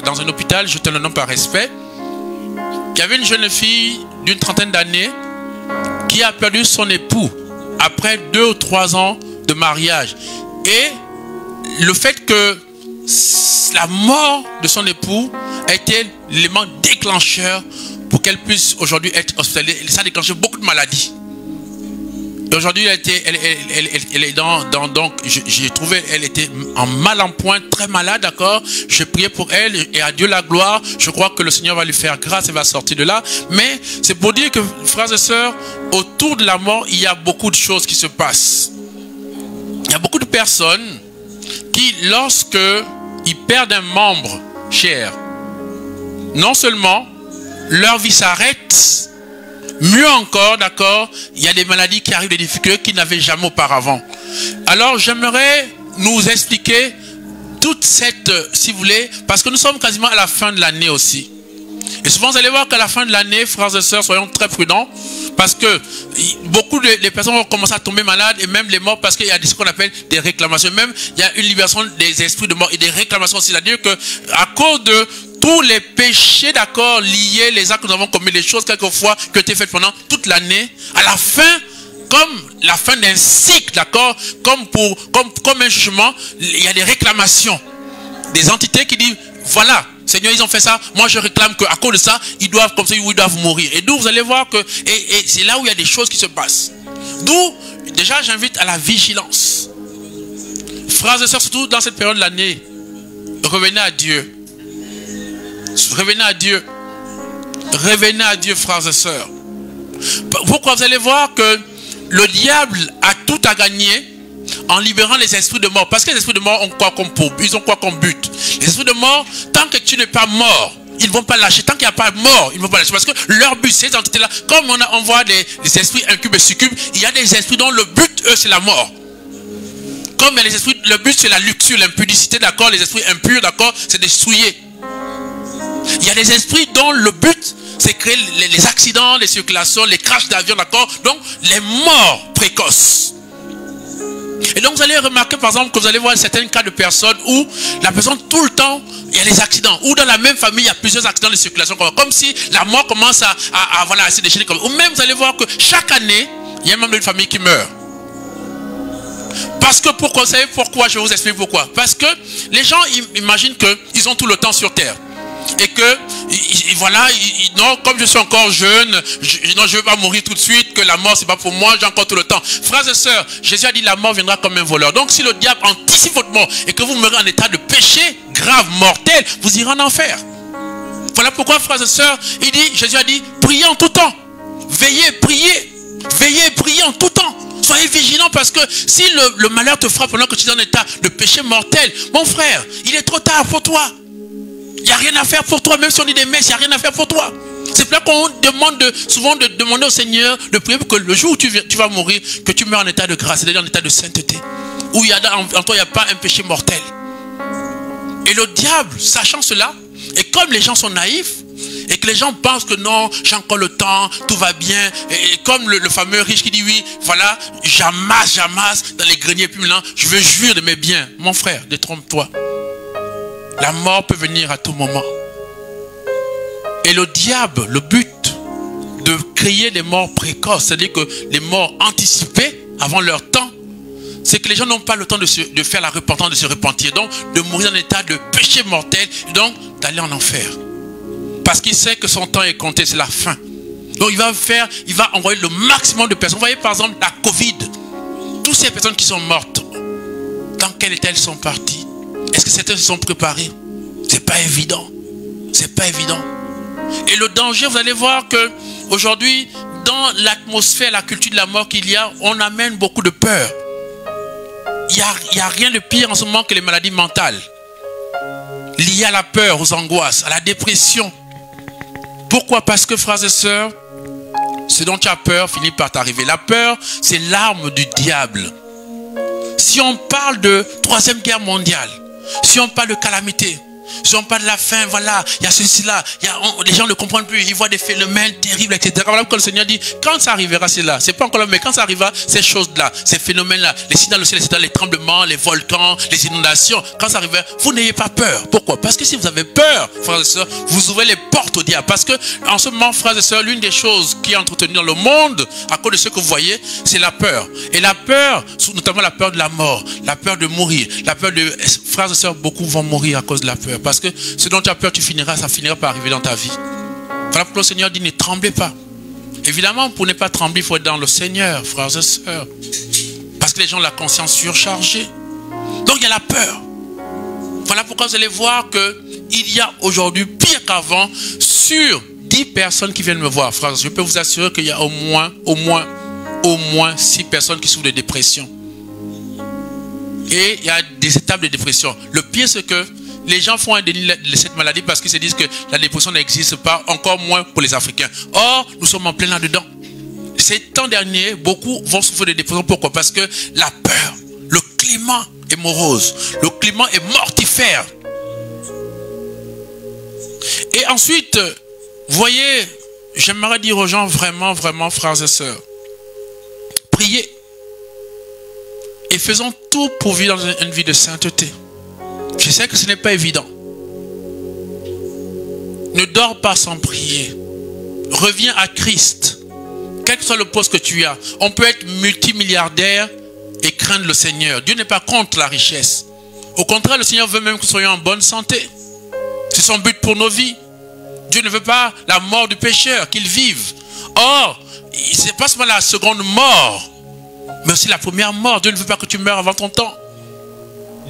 dans un hôpital, je te le nomme par respect. Il y avait une jeune fille d'une trentaine d'années qui a perdu son époux après 2 ou 3 ans de mariage. Et le fait que la mort de son épout a été l'élément déclencheur pour qu'elle puisse aujourd'hui être hospitalisée. Ça a déclenché beaucoup de maladies. Et aujourd'hui, elle est donc, j'ai trouvé, elle était en mal en point, très malade, d'accord. Je priais pour elle et à Dieu la gloire. Je crois que le Seigneur va lui faire grâce et va sortir de là. Mais c'est pour dire que, frères et sœurs, autour de la mort, il y a beaucoup de choses qui se passent. Il y a beaucoup de personnes qui, lorsque ils perdent un membre cher, non seulement leur vie s'arrête, mieux encore, d'accord, il y a des maladies qui arrivent, des difficultés qu'ils n'avaient jamais auparavant. Alors, j'aimerais nous expliquer toute cette, si vous voulez, parce que nous sommes quasiment à la fin de l'année aussi. Et souvent, vous allez voir qu'à la fin de l'année, frères et sœurs, soyons très prudents, parce que beaucoup de personnes vont commencer à tomber malades, et même les morts, parce qu'il y a ce qu'on appelle des réclamations. Même, il y a une libération des esprits de mort et des réclamations. C'est-à-dire que, à cause de tous les péchés, d'accord, liés, les actes que nous avons commis, les choses quelquefois qui ont été faites pendant toute l'année, à la fin, comme la fin d'un cycle, d'accord, comme un jugement, il y a des réclamations. Des entités qui disent, voilà, Seigneur, ils ont fait ça, moi je réclame qu'à cause de ça, ils doivent comme ça, ils doivent mourir. Et d'où vous allez voir que, et c'est là où il y a des choses qui se passent. D'où, déjà j'invite à la vigilance. Frères et sœurs, surtout dans cette période de l'année, revenez à Dieu. Revenez à Dieu. Revenez à Dieu, frères et sœurs. Pourquoi? Vous allez voir que le diable a tout à gagner en libérant les esprits de mort. Parce que les esprits de mort ont quoi comme but? Ils ont quoi comme but? Les esprits de mort, tant que tu n'es pas mort, ils ne vont pas lâcher. Tant qu'il n'y a pas de mort, ils ne vont pas lâcher. Parce que leur but, ces entités-là, comme on voit des esprits incubes et succubes, il y a des esprits dont le but, eux, c'est la mort. Comme il y a les esprits, le but, c'est la luxure, l'impudicité, d'accord? Les esprits impurs, d'accord? C'est de souiller. Il y a des esprits dont le but, c'est créer les accidents, les circulations, les crashs d'avion, d'accord? Donc, les morts précoces. Et donc, vous allez remarquer, par exemple, que vous allez voir certains cas de personnes où la personne, tout le temps, il y a des accidents. Ou dans la même famille, il y a plusieurs accidents de circulation. Comme si la mort commence à se déchaîner. Ou même, vous allez voir que chaque année, il y a un membre d'une famille qui meurt. Parce que, vous savez pourquoi? Je vais vous expliquer pourquoi. Parce que les gens imaginent qu'ils ont tout le temps sur terre. Et que, voilà, non, comme je suis encore jeune, je ne veux pas mourir tout de suite, que la mort, c'est pas pour moi, j'ai encore tout le temps. Frères et sœurs, Jésus a dit la mort viendra comme un voleur. Donc, si le diable anticipe votre mort et que vous meurez en état de péché grave, mortel, vous irez en enfer. Voilà pourquoi, frères et sœurs, Jésus a dit, priez en tout temps. Veillez, priez en tout temps. Soyez vigilants parce que si le malheur te frappe pendant que tu es en état de péché mortel, mon frère, il est trop tard pour toi. Il n'y a rien à faire pour toi, même si on dit des messes, il n'y a rien à faire pour toi. C'est pour ça qu'on demande souvent de demander au Seigneur de prier pour que le jour où tu vas mourir, que tu meurs en état de grâce, c'est-à-dire en état de sainteté. Où en toi, il n'y a pas un péché mortel. Et le diable, sachant cela, et comme les gens sont naïfs, et que les gens pensent que non, j'ai encore le temps, tout va bien, et comme le fameux riche qui dit oui, voilà, j'amasse dans les greniers, puis maintenant, je veux jouir de mes biens. Mon frère, détrompe-toi. La mort peut venir à tout moment. Et le diable, le but de créer des morts précoces, c'est-à-dire que les morts anticipées avant leur temps, c'est que les gens n'ont pas le temps de faire la repentance, de se repentir, donc de mourir en état de péché mortel, et donc d'aller en enfer. Parce qu'il sait que son temps est compté, c'est la fin. Donc il va envoyer le maximum de personnes. Vous voyez par exemple la Covid, toutes ces personnes qui sont mortes, dans quel état elles sont parties? Est-ce que certains se sont préparés? C'est pas évident. C'est pas évident. Et le danger, vous allez voir que aujourd'hui, dans l'atmosphère, la culture de la mort qu'il y a, on amène beaucoup de peur. Il n'y a rien de pire en ce moment que les maladies mentales. Liées à la peur, aux angoisses, à la dépression. Pourquoi? Parce que, frères et sœurs, ce dont tu as peur finit par t'arriver. La peur, c'est l'arme du diable. Si on parle de 3e guerre mondiale, si on parle de calamité, si on parle de la faim, voilà, il y a ceci là, les gens ne comprennent plus, ils voient des phénomènes terribles, etc. Voilà pourquoi le Seigneur dit, quand ça arrivera, c'est là, c'est pas encore là, mais quand ça arrivera, ces choses-là, ces phénomènes-là, les signes dans le ciel, les tremblements, les volcans, les inondations, quand ça arrivera, vous n'ayez pas peur. Pourquoi? Parce que si vous avez peur, frères et sœurs, vous ouvrez les portes au diable. Parce que, en ce moment, frères et sœurs, l'une des choses qui est entretenue dans le monde, à cause de ce que vous voyez, c'est la peur. Et la peur, notamment la peur de la mort, la peur de mourir, la peur de... Frères et sœurs, beaucoup vont mourir à cause de la peur. Parce que ce dont tu as peur, ça finira par arriver dans ta vie. Voilà pourquoi le Seigneur dit, ne tremblez pas. Évidemment, pour ne pas trembler, il faut être dans le Seigneur, frères et sœurs. Parce que les gens ont la conscience surchargée. Donc il y a la peur. Voilà pourquoi vous allez voir qu'il y a aujourd'hui, pire qu'avant, sur 10 personnes qui viennent me voir, frères. Je peux vous assurer qu'il y a au moins 6 personnes qui souffrent de dépression. Et il y a des étapes de dépression. Le pire, c'est que les gens font un déni de cette maladie parce qu'ils se disent que la dépression n'existe pas, encore moins pour les Africains. Or, nous sommes en plein là-dedans. Ces temps derniers, beaucoup vont souffrir de dépression. Pourquoi? Parce que la peur, le climat est morose, le climat est mortifère. Et ensuite, vous voyez, j'aimerais dire aux gens vraiment, vraiment, frères et sœurs, priez et faisons tout pour vivre dans une vie de sainteté. Je sais que ce n'est pas évident. Ne dors pas sans prier. Reviens à Christ. Quel que soit le poste que tu as. On peut être multimilliardaire et craindre le Seigneur. Dieu n'est pas contre la richesse. Au contraire, le Seigneur veut même que nous soyons en bonne santé. C'est son but pour nos vies. Dieu ne veut pas la mort du pécheur, qu'il vive. Or, ce n'est pas seulement la seconde mort, mais aussi la première mort. Dieu ne veut pas que tu meurs avant ton temps.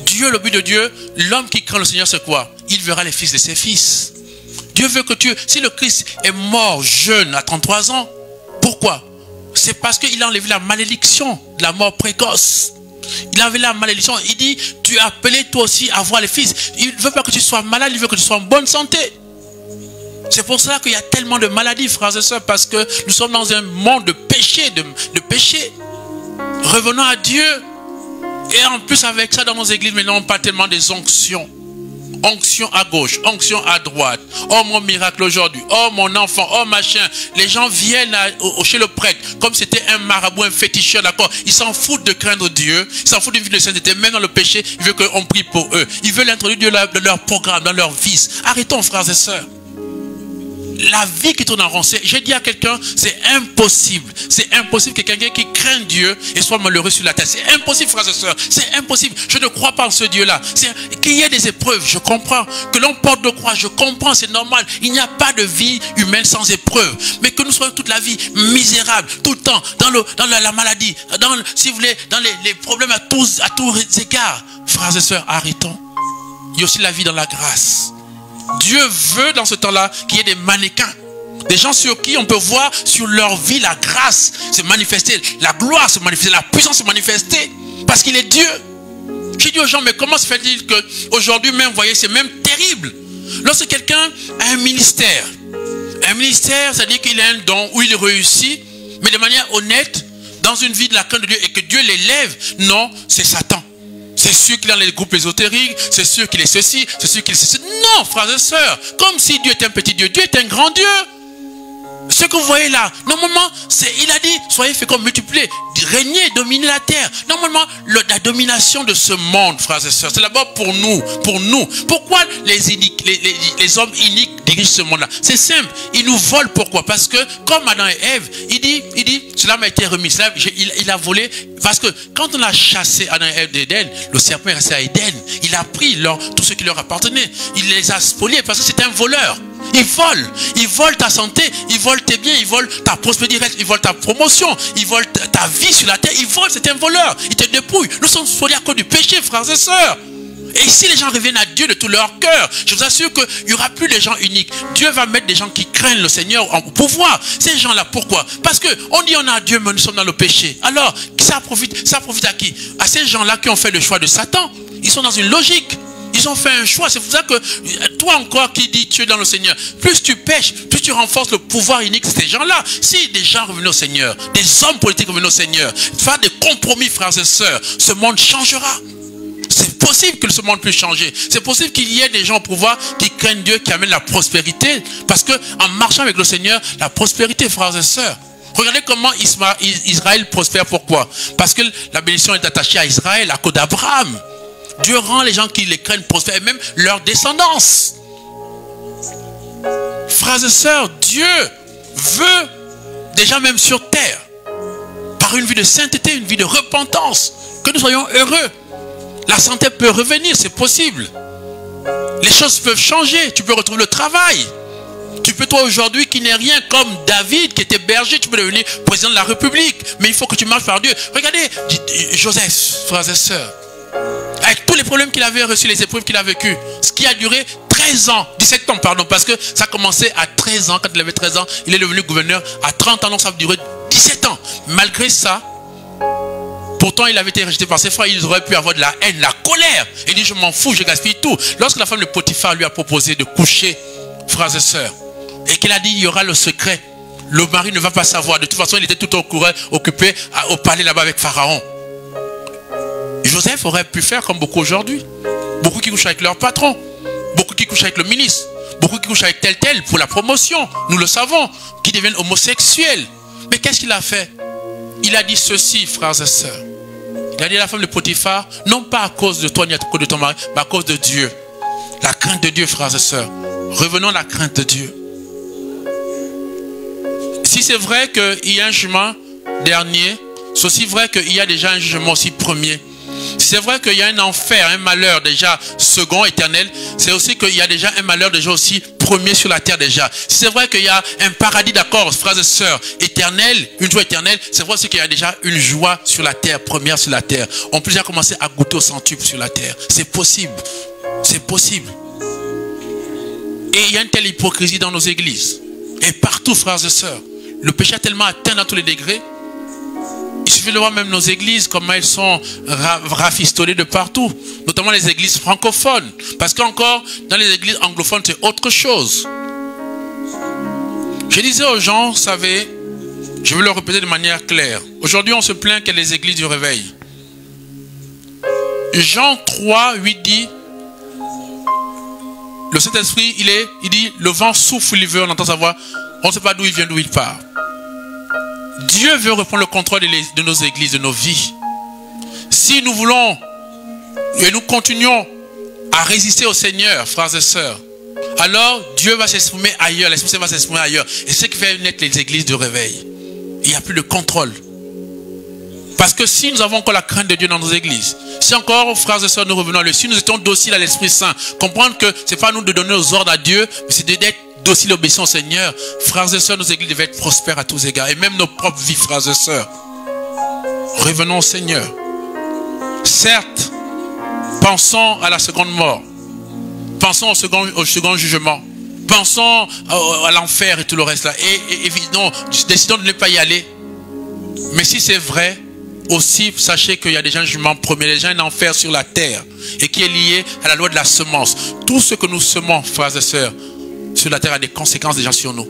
Dieu, le but de Dieu, l'homme qui craint le Seigneur, c'est quoi? Il verra les fils de ses fils. Dieu veut que si le Christ est mort jeune à 33 ans, pourquoi? C'est parce qu'il a enlevé la malédiction de la mort précoce. Il a enlevé la malédiction. Il dit, tu es appelé toi aussi à voir les fils. Il ne veut pas que tu sois malade, il veut que tu sois en bonne santé. C'est pour cela qu'il y a tellement de maladies, frères et sœurs, parce que nous sommes dans un monde de péché, de péché. Revenons à Dieu. Et en plus avec ça, dans nos églises, maintenant, on parle tellement des onctions. Onction à gauche, onction à droite. Oh mon miracle aujourd'hui, oh mon enfant, oh machin. Les gens viennent chez le prêtre comme c'était un marabout, un féticheur, d'accord. Ils s'en foutent de craindre Dieu, ils s'en foutent d'une vie de sainteté, même dans le péché, ils veulent qu'on prie pour eux. Ils veulent introduire Dieu dans leur programme, dans leur vice. Arrêtons, frères et sœurs. La vie qui tourne en rond, j'ai dit à quelqu'un, c'est impossible. C'est impossible que quelqu'un qui craint Dieu et soit malheureux sur la terre. C'est impossible, frères et sœurs. C'est impossible. Je ne crois pas en ce Dieu-là. Qu'il y ait des épreuves, je comprends. Que l'on porte de croix, je comprends, c'est normal. Il n'y a pas de vie humaine sans épreuve. Mais que nous soyons toute la vie misérables, tout le temps, dans la maladie, si vous voulez, dans les problèmes à tous égards. Frères et sœurs, arrêtons. Il y a aussi la vie dans la grâce. Dieu veut dans ce temps-là qu'il y ait des mannequins. Des gens sur qui on peut voir sur leur vie la grâce se manifester, la gloire se manifester, la puissance se manifester. Parce qu'il est Dieu. J'ai dit aux gens, mais comment se fait-il qu'aujourd'hui même, vous voyez, c'est même terrible. Lorsque quelqu'un a un ministère, c'est-à-dire qu'il a un don où il réussit, mais de manière honnête, dans une vie de la crainte de Dieu et que Dieu l'élève, non, c'est Satan. C'est sûr qu'il est dans les groupes ésotériques, c'est sûr qu'il est ceci, c'est sûr qu'il est ceci. Non, frères et sœurs, comme si Dieu était un petit Dieu, Dieu est un grand Dieu. Ce que vous voyez là, normalement, il a dit, soyez féconds, multipliez, régnez, dominez la terre. Normalement, la domination de ce monde, frères et sœurs, c'est d'abord pour nous, Pourquoi les hommes iniques dirigent ce monde-là? C'est simple, ils nous volent, pourquoi? Parce que, comme Adam et Ève, il dit, cela m'a été remis, il a volé, parce que quand on a chassé Adam et Ève d'Éden, le serpent est resté à Éden, il a pris tout ce qui leur appartenait, il les a spoliés parce que c'était un voleur. Ils volent ta santé, ils volent tes biens, ils volent ta prospérité, ils volent ta promotion, ils volent ta vie sur la terre, ils volent, c'est un voleur, ils te dépouillent. Nous sommes spoliés à cause du péché, frères et sœurs. Et si les gens reviennent à Dieu de tout leur cœur, je vous assure qu'il n'y aura plus des gens uniques. Dieu va mettre des gens qui craignent le Seigneur en pouvoir. Ces gens-là, pourquoi? Parce qu'on dit on a Dieu, mais nous sommes dans le péché. Alors, ça profite à qui? À ces gens-là qui ont fait le choix de Satan. Ils sont dans une logique. Ils ont fait un choix. C'est pour ça que toi encore qui dis tu es dans le Seigneur, plus tu pêches, plus tu renforces le pouvoir unique de ces gens-là. Si des gens revenaient au Seigneur, des hommes politiques revenaient au Seigneur, faire des compromis, frères et sœurs, ce monde changera. C'est possible que ce monde puisse changer. C'est possible qu'il y ait des gens au pouvoir qui craignent Dieu, qui amènent la prospérité. Parce que en marchant avec le Seigneur, la prospérité, frères et sœurs. Regardez comment Israël prospère. Pourquoi? Parce que la bénédiction est attachée à Israël, à cause d'Abraham. Dieu rend les gens qui les craignent prospères, et même leur descendance. Frères et sœurs, Dieu veut déjà même sur terre, par une vie de sainteté, une vie de repentance, que nous soyons heureux. La santé peut revenir, c'est possible. Les choses peuvent changer, tu peux retrouver le travail. Tu peux, toi aujourd'hui qui n'es rien, comme David qui était berger, tu peux devenir président de la République. Mais il faut que tu marches par Dieu. Regardez Joseph, frères et sœurs. Avec tous les problèmes qu'il avait reçus, les épreuves qu'il a vécues, ce qui a duré 13 ans, 17 ans, pardon, parce que ça a commencé à 13 ans, quand il avait 13 ans, il est devenu gouverneur, à 30 ans, donc ça a duré 17 ans. Malgré ça, pourtant il avait été rejeté par ses frères, il aurait pu avoir de la haine, la colère. Il dit, je m'en fous, je gaspille tout. Lorsque la femme de Potiphar lui a proposé de coucher, frères et sœurs, et qu'il a dit, il y aura le secret, le mari ne va pas savoir. De toute façon, il était tout au courant, occupé au palais là-bas avec Pharaon. Joseph aurait pu faire comme beaucoup aujourd'hui. Beaucoup qui couchent avec leur patron. Beaucoup qui couchent avec le ministre. Beaucoup qui couchent avec tel pour la promotion. Nous le savons. Qui deviennent homosexuels. Mais qu'est-ce qu'il a fait? Il a dit ceci, frères et sœurs. Il a dit à la femme de Potiphar, non pas à cause de toi ni à cause de ton mari, mais à cause de Dieu. La crainte de Dieu, frères et sœurs. Revenons à la crainte de Dieu. Si c'est vrai qu'il y a un jugement dernier, c'est aussi vrai qu'il y a déjà un jugement aussi premier. C'est vrai qu'il y a un enfer, un malheur déjà second, éternel. C'est aussi qu'il y a déjà un malheur déjà aussi premier sur la terre déjà. C'est vrai qu'il y a un paradis, d'accord, frères et sœurs, éternel, une joie éternelle. C'est vrai aussi qu'il y a déjà une joie sur la terre, première sur la terre. On peut déjà commencer à goûter au centuple sur la terre. C'est possible. C'est possible. Et il y a une telle hypocrisie dans nos églises. Et partout, frères et sœurs. Le péché a tellement atteint dans tous les degrés. Il suffit de voir même nos églises, comment elles sont rafistolées de partout. Notamment les églises francophones. Parce qu'encore, dans les églises anglophones, c'est autre chose. Je disais aux gens, vous savez, je veux le répéter de manière claire. Aujourd'hui, on se plaint qu'il y a les églises du réveil. Jean 3, 8 dit, le Saint-Esprit, il dit, le vent souffle, il veut, on entend sa voix. On ne sait pas d'où il vient, d'où il part. Dieu veut reprendre le contrôle de nos églises, de nos vies. Si nous voulons et nous continuons à résister au Seigneur, frères et sœurs, alors Dieu va s'exprimer ailleurs, l'Esprit Saint va s'exprimer ailleurs. Et c'est ce qui fait naître les églises de réveil. Il n'y a plus de contrôle. Parce que si nous avons encore la crainte de Dieu dans nos églises, si encore, frères et sœurs, nous revenons à lui, si nous étions dociles à l'Esprit Saint, comprendre que ce n'est pas nous de donner aux ordres à Dieu, mais c'est d'être dociles, obéissants au Seigneur. Frères et sœurs, nos églises devaient être prospères à tous égards. Et même nos propres vies, frères et sœurs. Revenons au Seigneur. Certes, pensons à la seconde mort. Pensons au second jugement. Pensons à l'enfer et tout le reste là. Et évidemment, décidons de ne pas y aller. Mais si c'est vrai, aussi, sachez qu'il y a déjà un jugement premier, déjà un enfer sur la terre. Et qui est lié à la loi de la semence. Tout ce que nous semons, frères et sœurs, sur la terre a des conséquences déjà sur nous.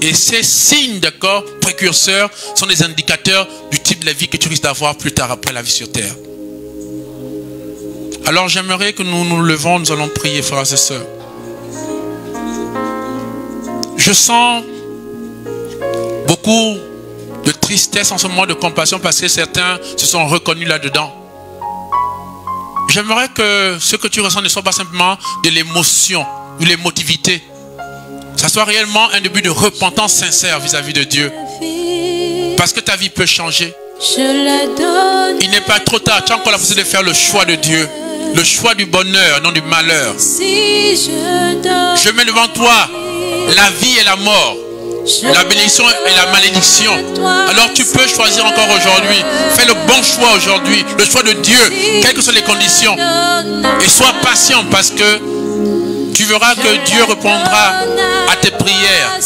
Et ces signes, d'accord, précurseurs, sont des indicateurs du type de vie que tu risques d'avoir plus tard après la vie sur terre. Alors j'aimerais que nous nous levons, nous allons prier, frères et sœurs. Je sens beaucoup de tristesse en ce moment, de compassion, parce que certains se sont reconnus là-dedans. J'aimerais que ce que tu ressens ne soit pas simplement de l'émotion ou l'émotivité. Ça soit réellement un début de repentance sincère vis-à-vis de Dieu. Parce que ta vie peut changer. Il n'est pas trop tard. Tu as encore la possibilité de faire le choix de Dieu. Le choix du bonheur, non du malheur. Je mets devant toi la vie et la mort. La bénédiction et la malédiction. Alors tu peux choisir encore aujourd'hui. Fais le bon choix aujourd'hui. Le choix de Dieu, quelles que soient les conditions. Et sois patient parce que tu verras que Dieu répondra à tes prières.